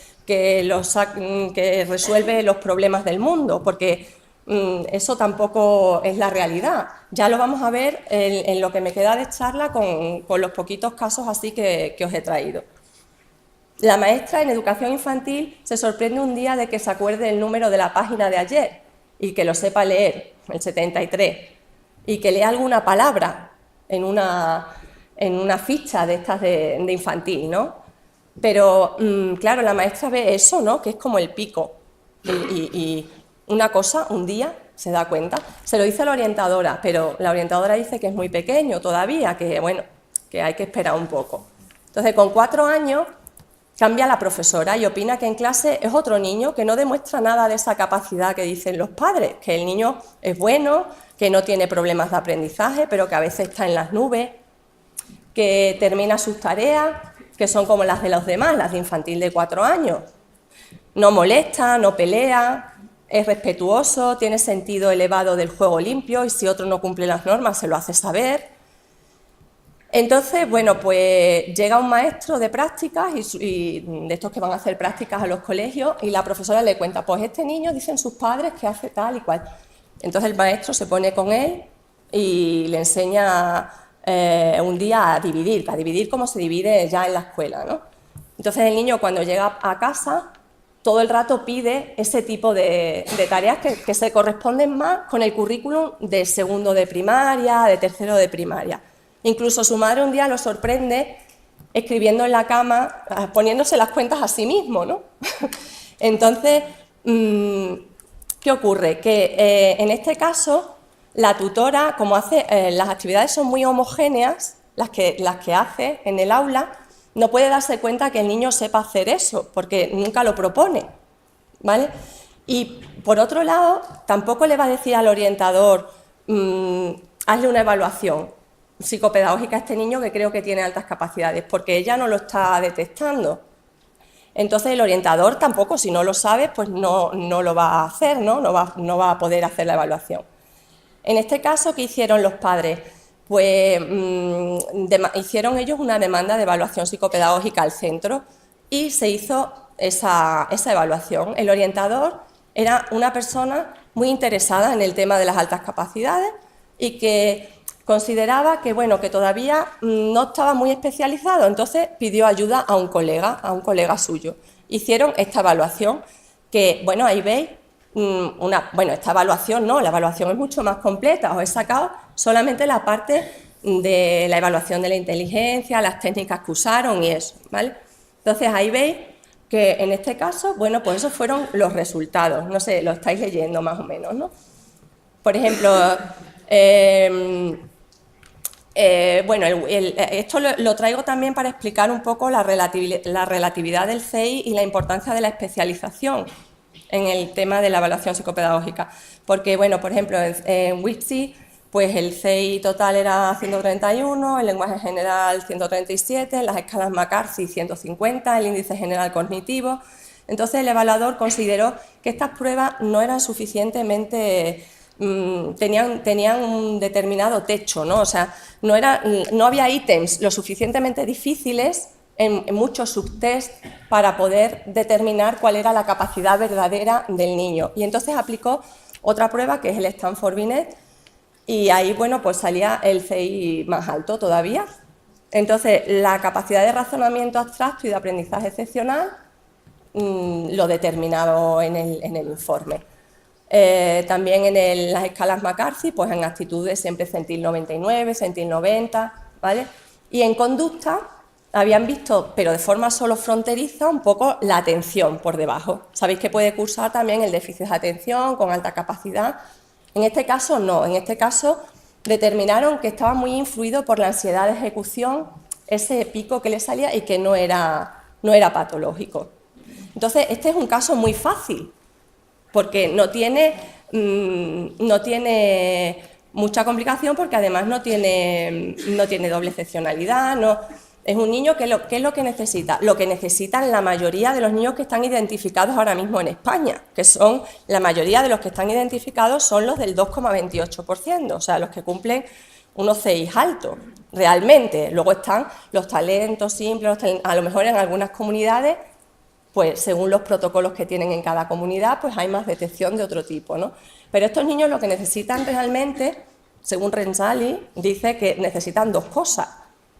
resuelve los problemas del mundo, porque eso tampoco es la realidad. Ya lo vamos a ver en lo que me queda de charla con los poquitos casos así que os he traído. La maestra en educación infantil se sorprende un día de que se acuerde el número de la página de ayer y que lo sepa leer, el 73, y que lea alguna palabra en una ficha de estas de infantil, ¿no? Pero, claro, la maestra ve eso, ¿no? Que es como el pico. Y una cosa, un día, se da cuenta. Se lo dice a la orientadora, pero la orientadora dice que es muy pequeño todavía, que, bueno, que hay que esperar un poco. Entonces, con 4 años... cambia la profesora y opina que en clase es otro niño que no demuestra nada de esa capacidad que dicen los padres, que el niño es bueno, que no tiene problemas de aprendizaje, pero que a veces está en las nubes, que termina sus tareas, que son como las de los demás, las de infantil de 4 años. No molesta, no pelea, es respetuoso, tiene sentido elevado del juego limpio y si otro no cumple las normas se lo hace saber. Entonces, bueno, pues llega un maestro de prácticas y de estos que van a hacer prácticas a los colegios y la profesora le cuenta, pues este niño dicen sus padres que hace tal y cual. Entonces el maestro se pone con él y le enseña un día a dividir como se divide ya en la escuela, ¿no? Entonces el niño cuando llega a casa todo el rato pide ese tipo de tareas que se corresponden más con el currículum de segundo de primaria, de tercero de primaria. Incluso su madre un día lo sorprende escribiendo en la cama, poniéndose las cuentas a sí mismo, ¿no? Entonces, ¿qué ocurre? Que en este caso, la tutora, como hace, las actividades son muy homogéneas, las que hace en el aula, no puede darse cuenta que el niño sepa hacer eso, porque nunca lo propone, ¿vale? Y, por otro lado, tampoco le va a decir al orientador, hazle una evaluación psicopedagógica a este niño que creo que tiene altas capacidades, porque ella no lo está detectando. Entonces el orientador tampoco, si no lo sabe, pues no lo va a hacer, ¿no? No va a poder hacer la evaluación. En este caso, ¿qué hicieron los padres? Pues hicieron ellos una demanda de evaluación psicopedagógica al centro y se hizo esa evaluación. El orientador era una persona muy interesada en el tema de las altas capacidades y que consideraba que, bueno, que todavía no estaba muy especializado, entonces pidió ayuda a un colega suyo. Hicieron esta evaluación, que, bueno, ahí veis, esta evaluación no, la evaluación es mucho más completa, os he sacado solamente la parte de la evaluación de la inteligencia, las técnicas que usaron y eso, ¿vale? Entonces ahí veis que en este caso, bueno, pues esos fueron los resultados, no sé, lo estáis leyendo más o menos, ¿no? Por ejemplo, esto lo traigo también para explicar un poco la relatividad del CEI y la importancia de la especialización en el tema de la evaluación psicopedagógica. Porque, bueno, por ejemplo, en WIPSI, pues el CEI total era 131, el lenguaje general 137, las escalas McCarthy 150, el índice general cognitivo. Entonces el evaluador consideró que estas pruebas no eran suficientemente... tenían un determinado techo, ¿no? O sea, no había ítems lo suficientemente difíciles en muchos subtests para poder determinar cuál era la capacidad verdadera del niño. Y entonces aplicó otra prueba que es el Stanford Binet y ahí, bueno, pues salía el CI más alto todavía. Entonces, la capacidad de razonamiento abstracto y de aprendizaje excepcional lo determinado en el informe. También en las escalas McCarthy, pues en actitudes siempre centil 99, centil 90, ¿vale? Y en conducta habían visto, pero de forma solo fronteriza, un poco la atención por debajo. Sabéis que puede cursar también el déficit de atención con alta capacidad. En este caso no, en este caso determinaron que estaba muy influido por la ansiedad de ejecución, ese pico que le salía y que no era patológico. Entonces, este es un caso muy fácil, porque no tiene mucha complicación, porque además no tiene doble excepcionalidad, Es un niño que ¿qué es lo que necesita? Lo que necesitan la mayoría de los niños que están identificados ahora mismo en España, que son, la mayoría de los que están identificados son los del 2,28%, o sea, los que cumplen unos 6 altos, realmente. Luego están los talentos simples, a lo mejor en algunas comunidades, pues según los protocolos que tienen en cada comunidad, pues hay más detección de otro tipo, ¿no? Pero estos niños lo que necesitan realmente, según Renzulli, dice que necesitan 2 cosas.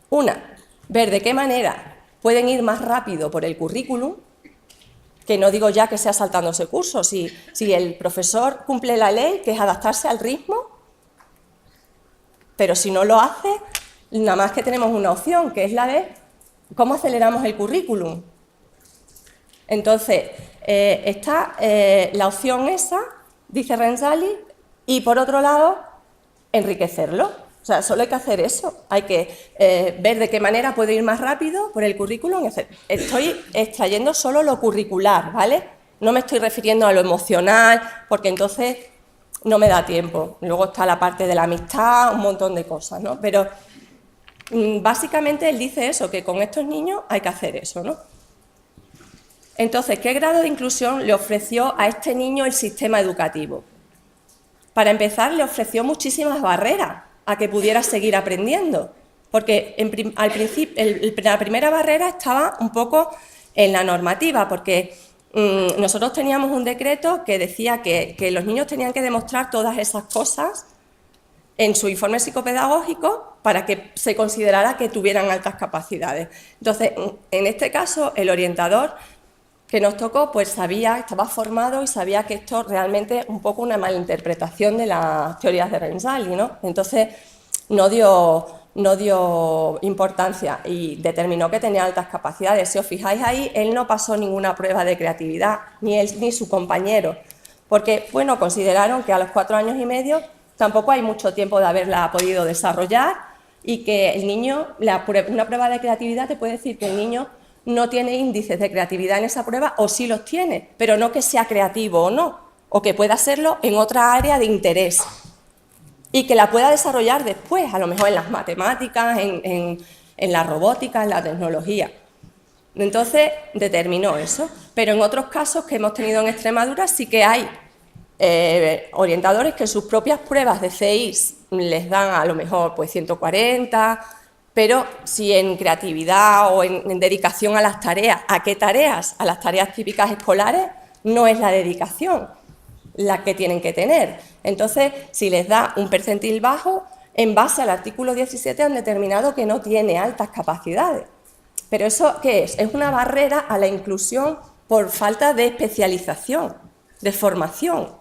Una, ver de qué manera pueden ir más rápido por el currículum, que no digo ya que sea saltándose cursos, si el profesor cumple la ley, que es adaptarse al ritmo, pero si no lo hace, nada más que tenemos una opción, que es la de cómo aceleramos el currículum. Entonces, está la opción esa, dice Renzulli, y por otro lado, enriquecerlo. O sea, solo hay que hacer eso, hay que ver de qué manera puede ir más rápido por el currículum. Estoy extrayendo solo lo curricular, ¿vale? No me estoy refiriendo a lo emocional, porque entonces no me da tiempo. Luego está la parte de la amistad, un montón de cosas, ¿no? Pero básicamente él dice eso, que con estos niños hay que hacer eso, ¿no? Entonces, ¿qué grado de inclusión le ofreció a este niño el sistema educativo? Para empezar, le ofreció muchísimas barreras a que pudiera seguir aprendiendo, porque al principio la primera barrera estaba un poco en la normativa, porque nosotros teníamos un decreto que decía que los niños tenían que demostrar todas esas cosas en su informe psicopedagógico para que se considerara que tuvieran altas capacidades. Entonces, en este caso, el orientador que nos tocó, pues estaba formado y sabía que esto realmente es un poco una malinterpretación de las teorías de Renzulli, ¿no? Entonces no dio importancia y determinó que tenía altas capacidades. Si os fijáis ahí, él no pasó ninguna prueba de creatividad, ni él ni su compañero, porque, bueno, consideraron que a los 4 años y medio tampoco hay mucho tiempo de haberla podido desarrollar y que el niño, una prueba de creatividad te puede decir que el niño no tiene índices de creatividad en esa prueba, o sí los tiene, pero no que sea creativo o no, o que pueda serlo en otra área de interés y que la pueda desarrollar después, a lo mejor en las matemáticas, en la robótica, en la tecnología. Entonces, determinó eso, pero en otros casos que hemos tenido en Extremadura sí que hay orientadores que sus propias pruebas de CIs les dan a lo mejor pues 140, pero si en creatividad o en dedicación a las tareas, ¿a qué tareas? A las tareas típicas escolares, no es la dedicación la que tienen que tener. Entonces, si les da un percentil bajo, en base al artículo 17 han determinado que no tiene altas capacidades. Pero ¿eso qué es? Es una barrera a la inclusión por falta de especialización, de formación.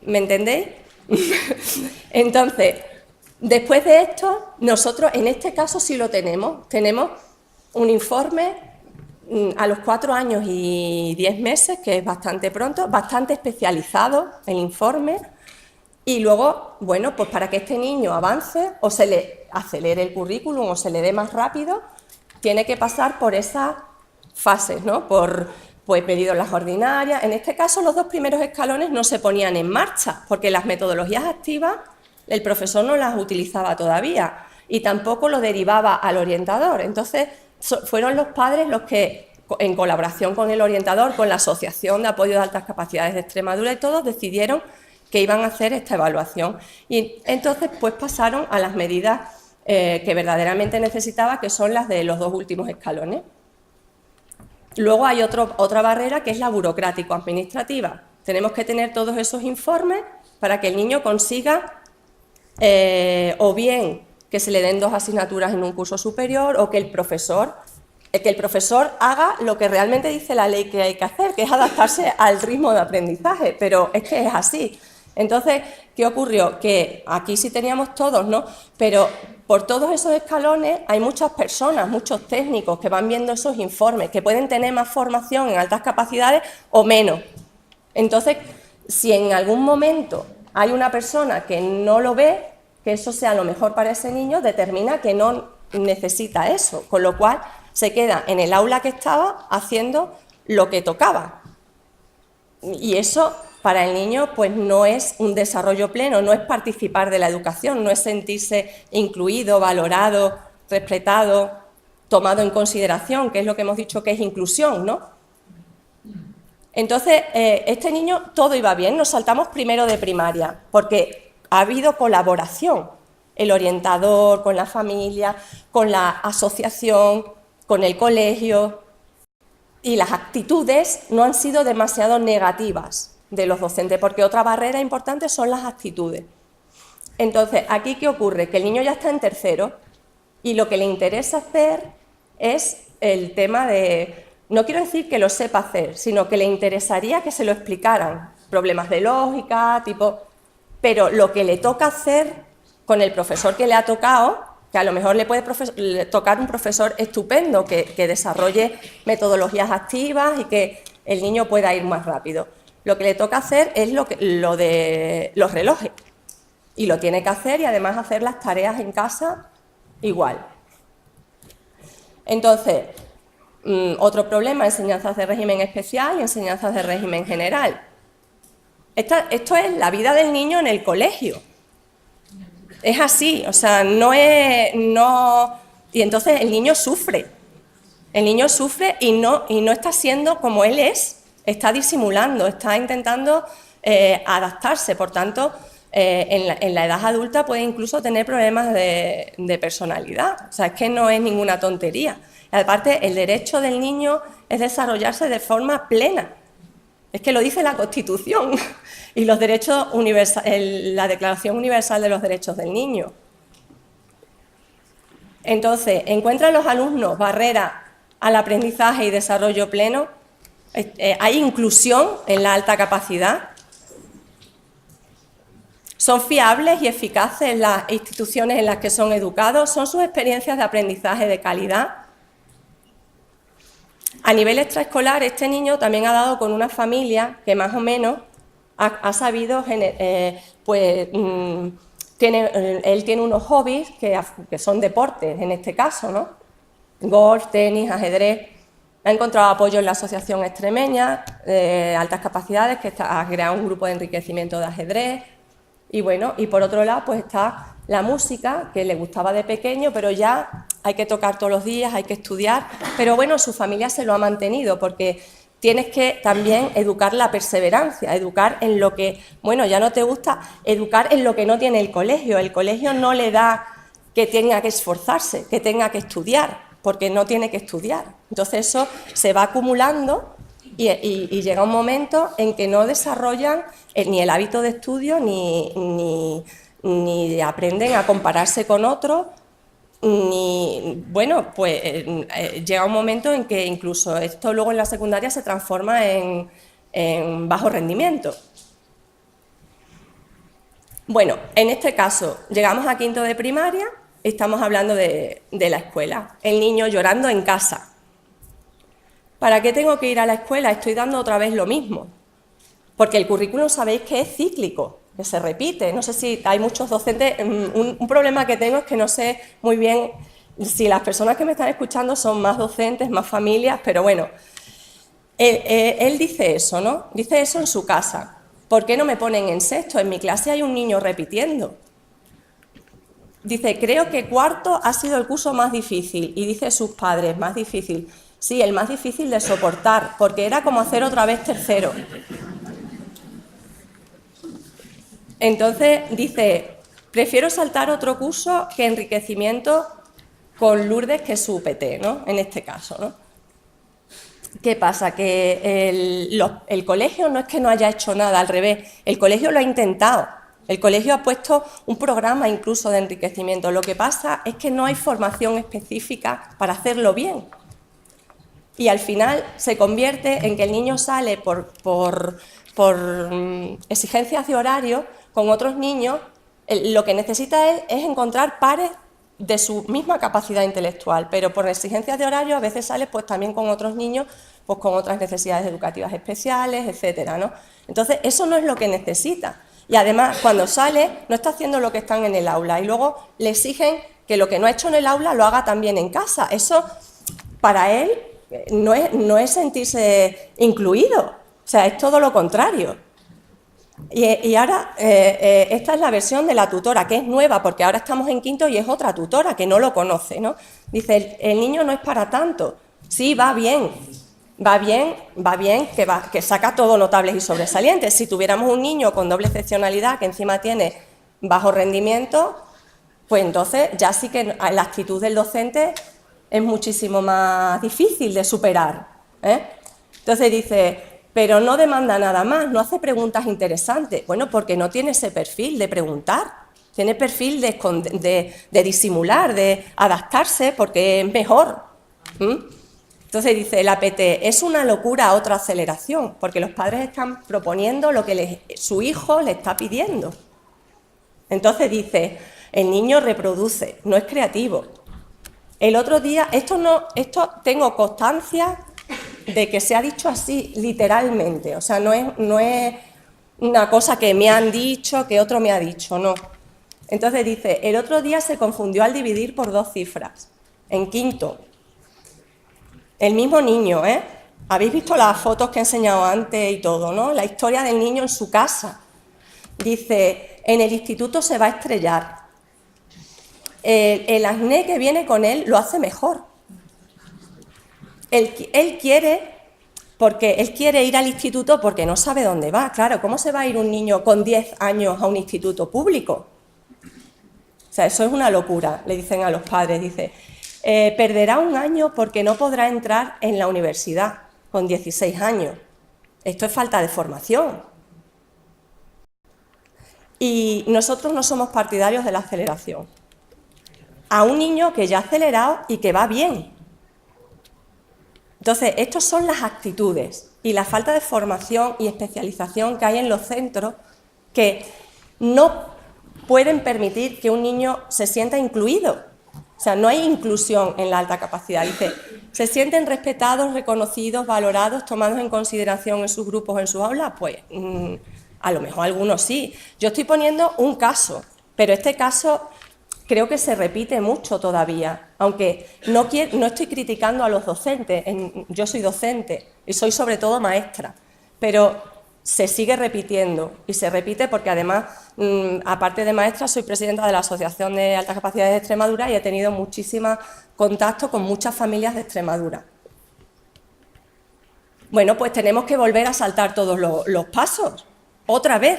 ¿Me entendéis? Entonces, después de esto, nosotros en este caso sí lo tenemos. Tenemos un informe a los 4 años y 10 meses, que es bastante pronto, bastante especializado el informe. Y luego, bueno, pues para que este niño avance o se le acelere el currículum o se le dé más rápido, tiene que pasar por esas fases, ¿no? Por pues medidos las ordinarias. En este caso, los 2 primeros escalones no se ponían en marcha, porque las metodologías activas el profesor no las utilizaba todavía y tampoco lo derivaba al orientador. Entonces, fueron los padres los que, en colaboración con el orientador, con la Asociación de Apoyo de Altas Capacidades de Extremadura y todos, decidieron que iban a hacer esta evaluación. Y entonces, pues pasaron a las medidas que verdaderamente necesitaba, que son las de los 2 últimos escalones. Luego hay otra barrera, que es la burocrático-administrativa. Tenemos que tener todos esos informes para que el niño consiga o bien que se le den 2 asignaturas en un curso superior, o que el profesor haga lo que realmente dice la ley que hay que hacer, que es adaptarse al ritmo de aprendizaje, pero es que es así. Entonces, ¿qué ocurrió? Que aquí sí teníamos todos, ¿no? Pero por todos esos escalones hay muchas personas, muchos técnicos que van viendo esos informes, que pueden tener más formación en altas capacidades o menos. Entonces, si en algún momento hay una persona que no lo ve, que eso sea lo mejor para ese niño, determina que no necesita eso, con lo cual se queda en el aula que estaba haciendo lo que tocaba. Y eso para el niño pues no es un desarrollo pleno, no es participar de la educación, no es sentirse incluido, valorado, respetado. tomado en consideración, que es lo que hemos dicho que es inclusión, ¿no? Entonces, este niño todo iba bien, nos saltamos primero de primaria, porque ha habido colaboración, el orientador, con la familia, con la asociación, con el colegio, y las actitudes no han sido demasiado negativas de los docentes, porque otra barrera importante son las actitudes. Entonces, ¿aquí qué ocurre? Que el niño ya está en tercero y lo que le interesa hacer es el tema de, no quiero decir que lo sepa hacer, sino que le interesaría que se lo explicaran, problemas de lógica, tipo, pero lo que le toca hacer con el profesor que le ha tocado, que a lo mejor le puede tocar un profesor estupendo, que desarrolle metodologías activas y que el niño pueda ir más rápido. Lo que le toca hacer es lo de los relojes, y lo tiene que hacer y además hacer las tareas en casa igual. Entonces, otro problema, enseñanzas de régimen especial y enseñanzas de régimen general. Esto es la vida del niño en el colegio. Es así, o sea, y entonces el niño sufre. El niño sufre y no está siendo como él es, está disimulando, está intentando adaptarse, por tanto, en la edad adulta puede incluso tener problemas de personalidad, o sea, es que no es ninguna tontería. Y aparte, el derecho del niño es desarrollarse de forma plena, es que lo dice la Constitución y los derechos la Declaración Universal de los Derechos del Niño. Entonces, ¿encuentran los alumnos barreras al aprendizaje y desarrollo pleno? ¿Hay inclusión en la alta capacidad? ¿Son fiables y eficaces las instituciones en las que son educados? ¿Son sus experiencias de aprendizaje de calidad? A nivel extraescolar, este niño también ha dado con una familia que más o menos ha sabido, él tiene unos hobbies que son deportes, en este caso, ¿no? Golf, tenis, ajedrez. Ha encontrado apoyo en la Asociación Extremeña de Altas Capacidades, que ha creado un grupo de enriquecimiento de ajedrez. Y bueno, y por otro lado, pues está la música, que le gustaba de pequeño, pero ya hay que tocar todos los días, hay que estudiar. Pero bueno, su familia se lo ha mantenido, porque tienes que también educar la perseverancia, educar en lo que, bueno, ya no te gusta, educar en lo que no tiene el colegio. El colegio no le da que tenga que esforzarse, que tenga que estudiar, porque no tiene que estudiar. Entonces eso se va acumulando y llega un momento en que no desarrollan ni el hábito de estudio ni aprenden a compararse con otros, bueno, pues llega un momento en que incluso esto luego en la secundaria se transforma en bajo rendimiento. Bueno, en este caso llegamos a quinto de primaria, estamos hablando de la escuela, el niño llorando en casa. ¿Para qué tengo que ir a la escuela? Estoy dando otra vez lo mismo, porque el currículum sabéis que es cíclico, que se repite. No sé si hay muchos docentes, un problema que tengo es que no sé muy bien si las personas que me están escuchando son más docentes, más familias, pero bueno, él dice eso, ¿no? Dice eso en su casa. ¿Por qué no me ponen en sexto? En mi clase hay un niño repitiendo. Dice, creo que cuarto ha sido el curso más difícil, y dice sus padres, más difícil. Sí, el más difícil de soportar, porque era como hacer otra vez tercero. Entonces dice, prefiero saltar otro curso que enriquecimiento con Lourdes, que es su PT, ¿no? En este caso, ¿no? ¿Qué pasa? Que el colegio no es que no haya hecho nada, al revés, el colegio lo ha intentado. El colegio ha puesto un programa incluso de enriquecimiento. Lo que pasa es que no hay formación específica para hacerlo bien. Y al final se convierte en que el niño sale por exigencias de horario con otros niños. Lo que necesita es encontrar pares de su misma capacidad intelectual, pero por exigencias de horario a veces sale pues también con otros niños pues con otras necesidades educativas especiales, etcétera, ¿no? Entonces eso no es lo que necesita. Y además, cuando sale, no está haciendo lo que están en el aula y luego le exigen que lo que no ha hecho en el aula lo haga también en casa. Eso, para él, no es sentirse incluido, o sea, es todo lo contrario. Y ahora, esta es la versión de la tutora, que es nueva, porque ahora estamos en quinto y es otra tutora que no lo conoce, ¿no? Dice, el niño no es para tanto. Sí, va bien, que saca todo notables y sobresalientes. Si tuviéramos un niño con doble excepcionalidad, que encima tiene bajo rendimiento, pues entonces ya sí que la actitud del docente es muchísimo más difícil de superar, ¿eh? Entonces dice, pero no demanda nada más, no hace preguntas interesantes. Bueno, porque no tiene ese perfil de preguntar, tiene perfil de disimular, de adaptarse, porque es mejor. Entonces dice el APT, es una locura otra aceleración, porque los padres están proponiendo lo que su hijo le está pidiendo. Entonces dice, el niño reproduce, no es creativo. El otro día, esto tengo constancia de que se ha dicho así literalmente, o sea, no es una cosa que me han dicho, que otro me ha dicho, no. Entonces dice, el otro día se confundió al dividir por 2 cifras, en quinto. El mismo niño, ¿eh? Habéis visto las fotos que he enseñado antes y todo, ¿no? La historia del niño en su casa. Dice, en el instituto se va a estrellar. El acné que viene con él lo hace mejor. Él quiere ir al instituto porque no sabe dónde va. Claro, ¿cómo se va a ir un niño con 10 años a un instituto público? O sea, eso es una locura, le dicen a los padres. Dice, perderá un año porque no podrá entrar en la universidad con 16 años. Esto es falta de formación. Y nosotros no somos partidarios de la aceleración. A un niño que ya ha acelerado y que va bien. Entonces, estas son las actitudes y la falta de formación y especialización que hay en los centros que no pueden permitir que un niño se sienta incluido. O sea, no hay inclusión en la alta capacidad. Dice, ¿se sienten respetados, reconocidos, valorados, tomados en consideración en sus grupos, en sus aulas? Pues a lo mejor algunos sí. Yo estoy poniendo un caso, pero este caso creo que se repite mucho todavía, aunque no estoy criticando a los docentes, yo soy docente y soy sobre todo maestra, pero se sigue repitiendo y se repite porque además, aparte de maestra, soy presidenta de la Asociación de Altas Capacidades de Extremadura y he tenido muchísimo contacto con muchas familias de Extremadura. Bueno, pues tenemos que volver a saltar todos los pasos, otra vez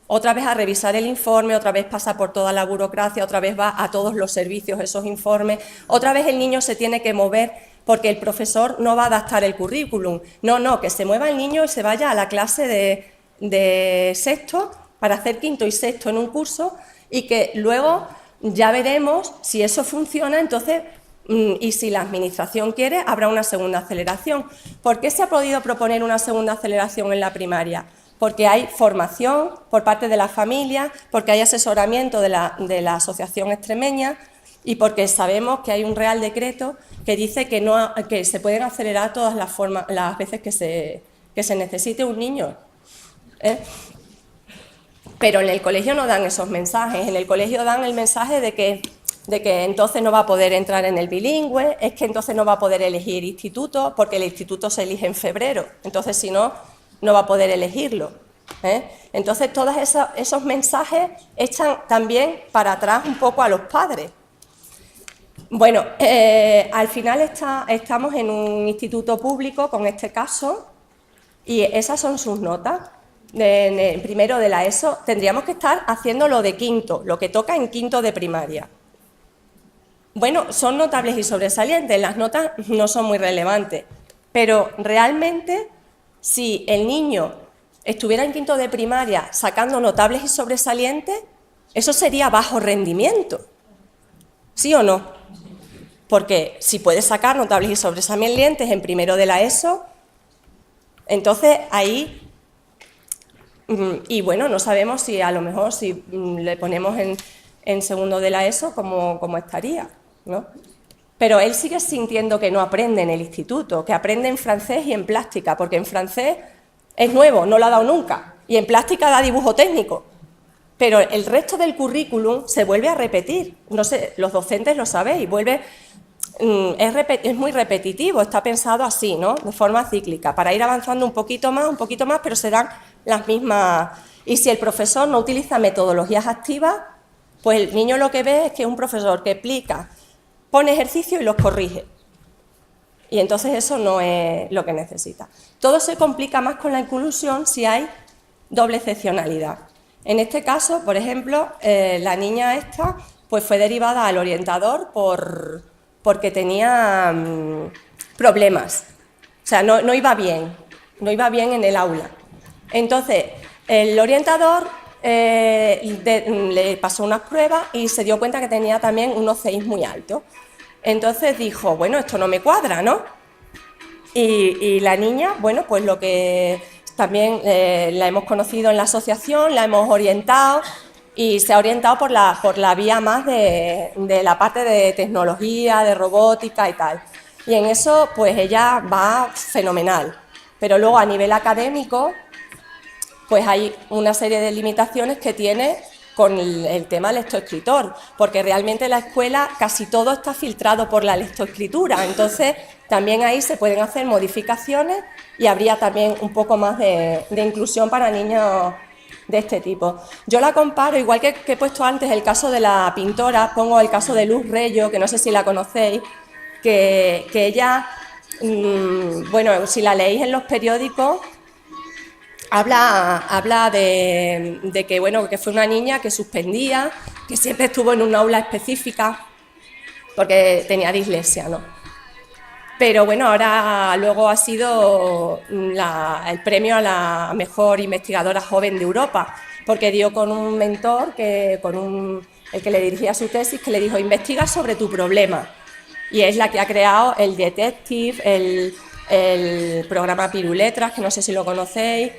a revisar el informe, otra vez pasa por toda la burocracia, otra vez va a todos los servicios esos informes, otra vez el niño se tiene que mover porque el profesor no va a adaptar el currículum. No, que se mueva el niño y se vaya a la clase de sexto para hacer quinto y sexto en un curso y que luego ya veremos si eso funciona, entonces, y si la administración quiere, habrá una segunda aceleración. ¿Por qué se ha podido proponer una segunda aceleración en la primaria? Porque hay formación por parte de la familia, porque hay asesoramiento de la Asociación Extremeña y porque sabemos que hay un Real Decreto que dice que se pueden acelerar todas las veces que se necesite un niño, ¿eh? Pero en el colegio no dan esos mensajes, en el colegio dan el mensaje de que entonces no va a poder entrar en el bilingüe, es que entonces no va a poder elegir instituto, porque el instituto se elige en febrero, entonces si no, no va a poder elegirlo, ¿eh? Entonces todos esos mensajes echan también para atrás un poco a los padres. Bueno, al final estamos en un instituto público con este caso y esas son sus notas. En primero de la ESO tendríamos que estar haciendo lo de quinto, lo que toca en quinto de primaria. Bueno, son notables y sobresalientes, las notas no son muy relevantes, pero realmente si el niño estuviera en quinto de primaria sacando notables y sobresalientes, eso sería bajo rendimiento, ¿sí o no? Porque si puede sacar notables y sobresalientes en primero de la ESO, entonces ahí, y bueno, no sabemos si a lo mejor si le ponemos en segundo de la ESO, cómo estaría, ¿no? Pero él sigue sintiendo que no aprende en el instituto, que aprende en francés y en plástica, porque en francés es nuevo, no lo ha dado nunca, y en plástica da dibujo técnico. Pero el resto del currículum se vuelve a repetir, no sé, los docentes lo sabéis, es muy repetitivo, está pensado así, ¿no? De forma cíclica, para ir avanzando un poquito más, pero se dan las mismas Y si el profesor no utiliza metodologías activas, pues el niño lo que ve es que es un profesor que explica, pone ejercicios y los corrige. Y entonces eso no es lo que necesita. Todo se complica más con la inclusión si hay doble excepcionalidad. En este caso, por ejemplo, la niña esta pues fue derivada al orientador porque tenía problemas. O sea, no iba bien en el aula. Entonces, el orientador le pasó unas pruebas y se dio cuenta que tenía también unos CIs muy altos. Entonces dijo, bueno, esto no me cuadra, ¿no? Y la niña, bueno, pues lo que también la hemos conocido en la asociación, la hemos orientado y se ha orientado por la vía más de la parte de tecnología, de robótica y tal. Y en eso, pues ella va fenomenal. Pero luego a nivel académico, pues hay una serie de limitaciones que tiene con el tema lectoescritor, porque realmente en la escuela casi todo está filtrado por la lectoescritura, entonces también ahí se pueden hacer modificaciones y habría también un poco más de inclusión para niños de este tipo. Yo la comparo, igual que he puesto antes el caso de la pintora, pongo el caso de Luz Rello, que no sé si la conocéis, que ella, bueno, si la leéis en los periódicos, habla de que, bueno, que fue una niña que suspendía, que siempre estuvo en un aula específica porque tenía dislexia, ¿no? Pero bueno, ahora luego ha sido el premio a la mejor investigadora joven de Europa, porque dio con un mentor, el que le dirigía su tesis, que le dijo, investiga sobre tu problema. Y es la que ha creado el Detective, el programa Piruletras, que no sé si lo conocéis,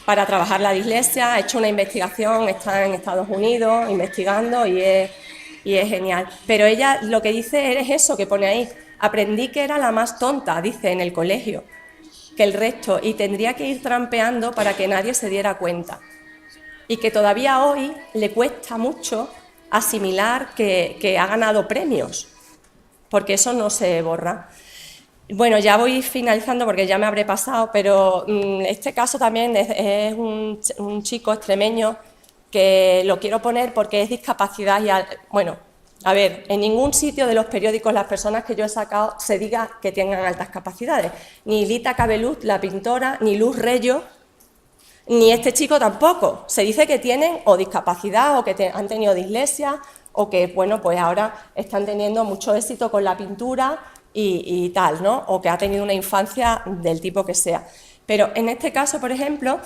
para trabajar la dislexia. Ha hecho una investigación, está en Estados Unidos investigando y es genial. Pero ella lo que dice es eso que pone ahí. Aprendí que era la más tonta, dice, en el colegio, que el resto, y tendría que ir trampeando para que nadie se diera cuenta. Y que todavía hoy le cuesta mucho asimilar que ha ganado premios, porque eso no se borra. Bueno, ya voy finalizando porque ya me habré pasado, pero este caso también es un chico extremeño que lo quiero poner porque es discapacidad y, bueno, a ver, en ningún sitio de los periódicos las personas que yo he sacado se diga que tengan altas capacidades. Ni Lita Cabeluz, la pintora, ni Luz Rello, ni este chico tampoco. Se dice que tienen o discapacidad o que han tenido dislexia o que, bueno, pues ahora están teniendo mucho éxito con la pintura y tal, ¿no? O que ha tenido una infancia del tipo que sea. Pero en este caso, por ejemplo,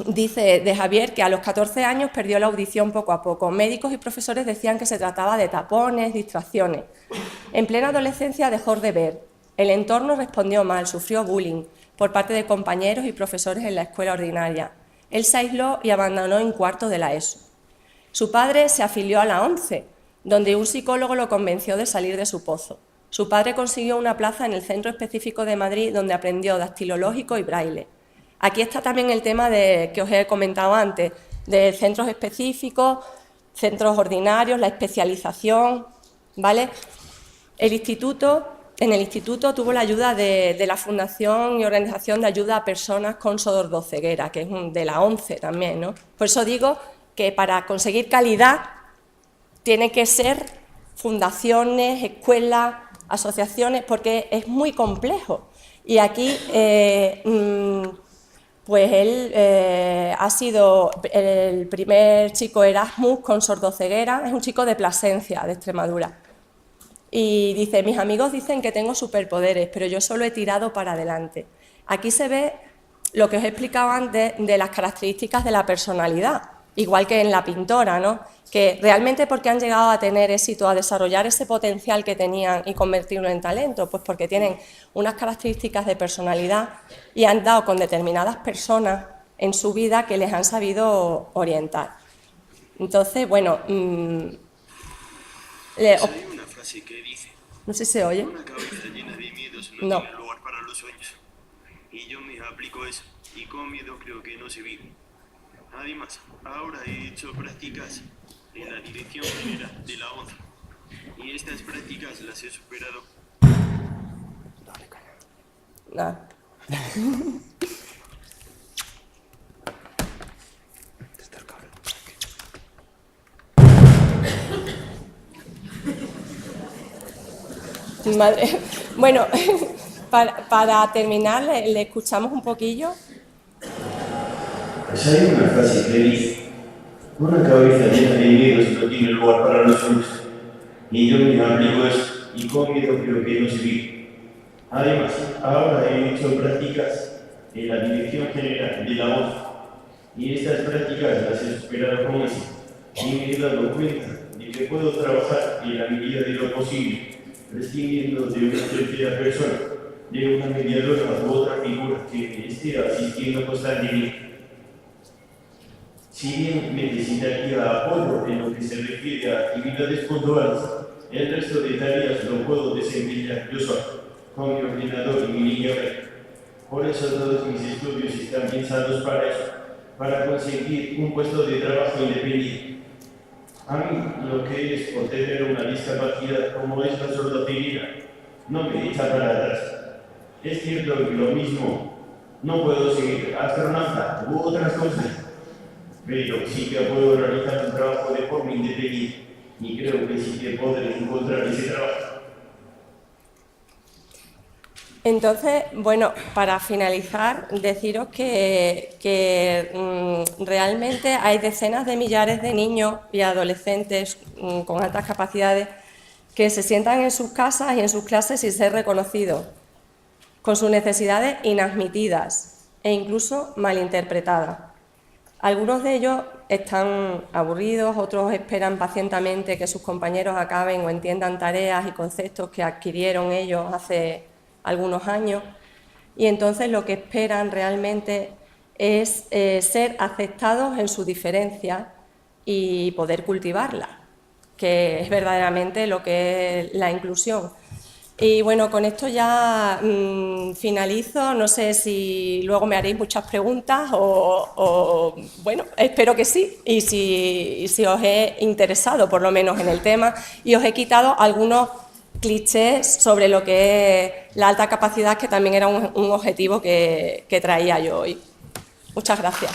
dice de Javier que a los 14 años perdió la audición poco a poco. Médicos y profesores decían que se trataba de tapones, distracciones. En plena adolescencia dejó de ver. El entorno respondió mal, sufrió bullying por parte de compañeros y profesores en la escuela ordinaria. Él se aisló y abandonó en cuarto de la ESO. Su padre se afilió a la ONCE, donde un psicólogo lo convenció de salir de su pozo. Su padre consiguió una plaza en el Centro Específico de Madrid, donde aprendió dactilológico y braille. Aquí está también el tema que os he comentado antes, de centros específicos, centros ordinarios, la especialización, ¿vale? En el instituto tuvo la ayuda de la Fundación y Organización de Ayuda a Personas con Sordoceguera, que es de la ONCE también, ¿no? Por eso digo que para conseguir calidad tiene que ser fundaciones, escuelas, asociaciones, porque es muy complejo. Y aquí, pues él ha sido el primer chico Erasmus con sordoceguera, es un chico de Plasencia, de Extremadura. Y dice, mis amigos dicen que tengo superpoderes, pero yo solo he tirado para adelante. Aquí se ve lo que os he explicado antes de las características de la personalidad, igual que en la pintora, ¿no? Que realmente porque han llegado a tener éxito, a desarrollar ese potencial que tenían y convertirlo en talento, pues porque tienen unas características de personalidad y han dado con determinadas personas en su vida que les han sabido orientar. Entonces, bueno, Hay una frase que dice, no sé si se oye. una cabeza llena de miedos No. tiene lugar para los sueños. Y yo me aplico eso, y con miedo creo que no se vive. Además, ahora he hecho prácticas en la dirección general de la ONCE, y estas prácticas las he superado. Nada. Madre. Bueno, para terminar, le escuchamos un poquillo. Pues hay una frase que dice: una cabeza llena de miedos no tiene lugar para los hombres. Y yo me aplico eso, y con miedo creo que no se vive. Además, ahora he hecho prácticas en la Dirección General de la ONU, y estas prácticas las he superado con eso, y me he dado cuenta de que puedo trabajar en la medida de lo posible, prescindiendo de una tercera persona, de una mediadora u otra figura que me esté asistiendo constantemente. Si bien necesitaría apoyo en lo que se refiere a actividades puntuales, el resto de tareas lo puedo desempeñar yo solo, con mi ordenador y mi línea web. Por eso todos mis estudios están pensados para eso, para conseguir un puesto de trabajo independiente. A mí, lo que es por tener una discapacidad como es la sordoceguera, no me echa para atrás. Es cierto que lo mismo no puedo seguir astronauta u otras cosas, pero sí que puedo realizar un trabajo de forma independiente y creo que sí que podré encontrar ese trabajo. Entonces, bueno, para finalizar, deciros que realmente hay decenas de millares de niños y adolescentes con altas capacidades que se sientan en sus casas y en sus clases sin ser reconocidos, con sus necesidades inadmitidas e incluso malinterpretadas. Algunos de ellos están aburridos, otros esperan pacientemente que sus compañeros acaben o entiendan tareas y conceptos que adquirieron ellos hace algunos años, y entonces lo que esperan realmente es ser aceptados en su diferencia y poder cultivarla, que es verdaderamente lo que es la inclusión. Y bueno, con esto ya finalizo. No sé si luego me haréis muchas preguntas o bueno, espero que sí, y si os he interesado por lo menos en el tema y os he quitado algunos clichés sobre lo que es la alta capacidad, que también era un objetivo que traía yo hoy. Muchas gracias.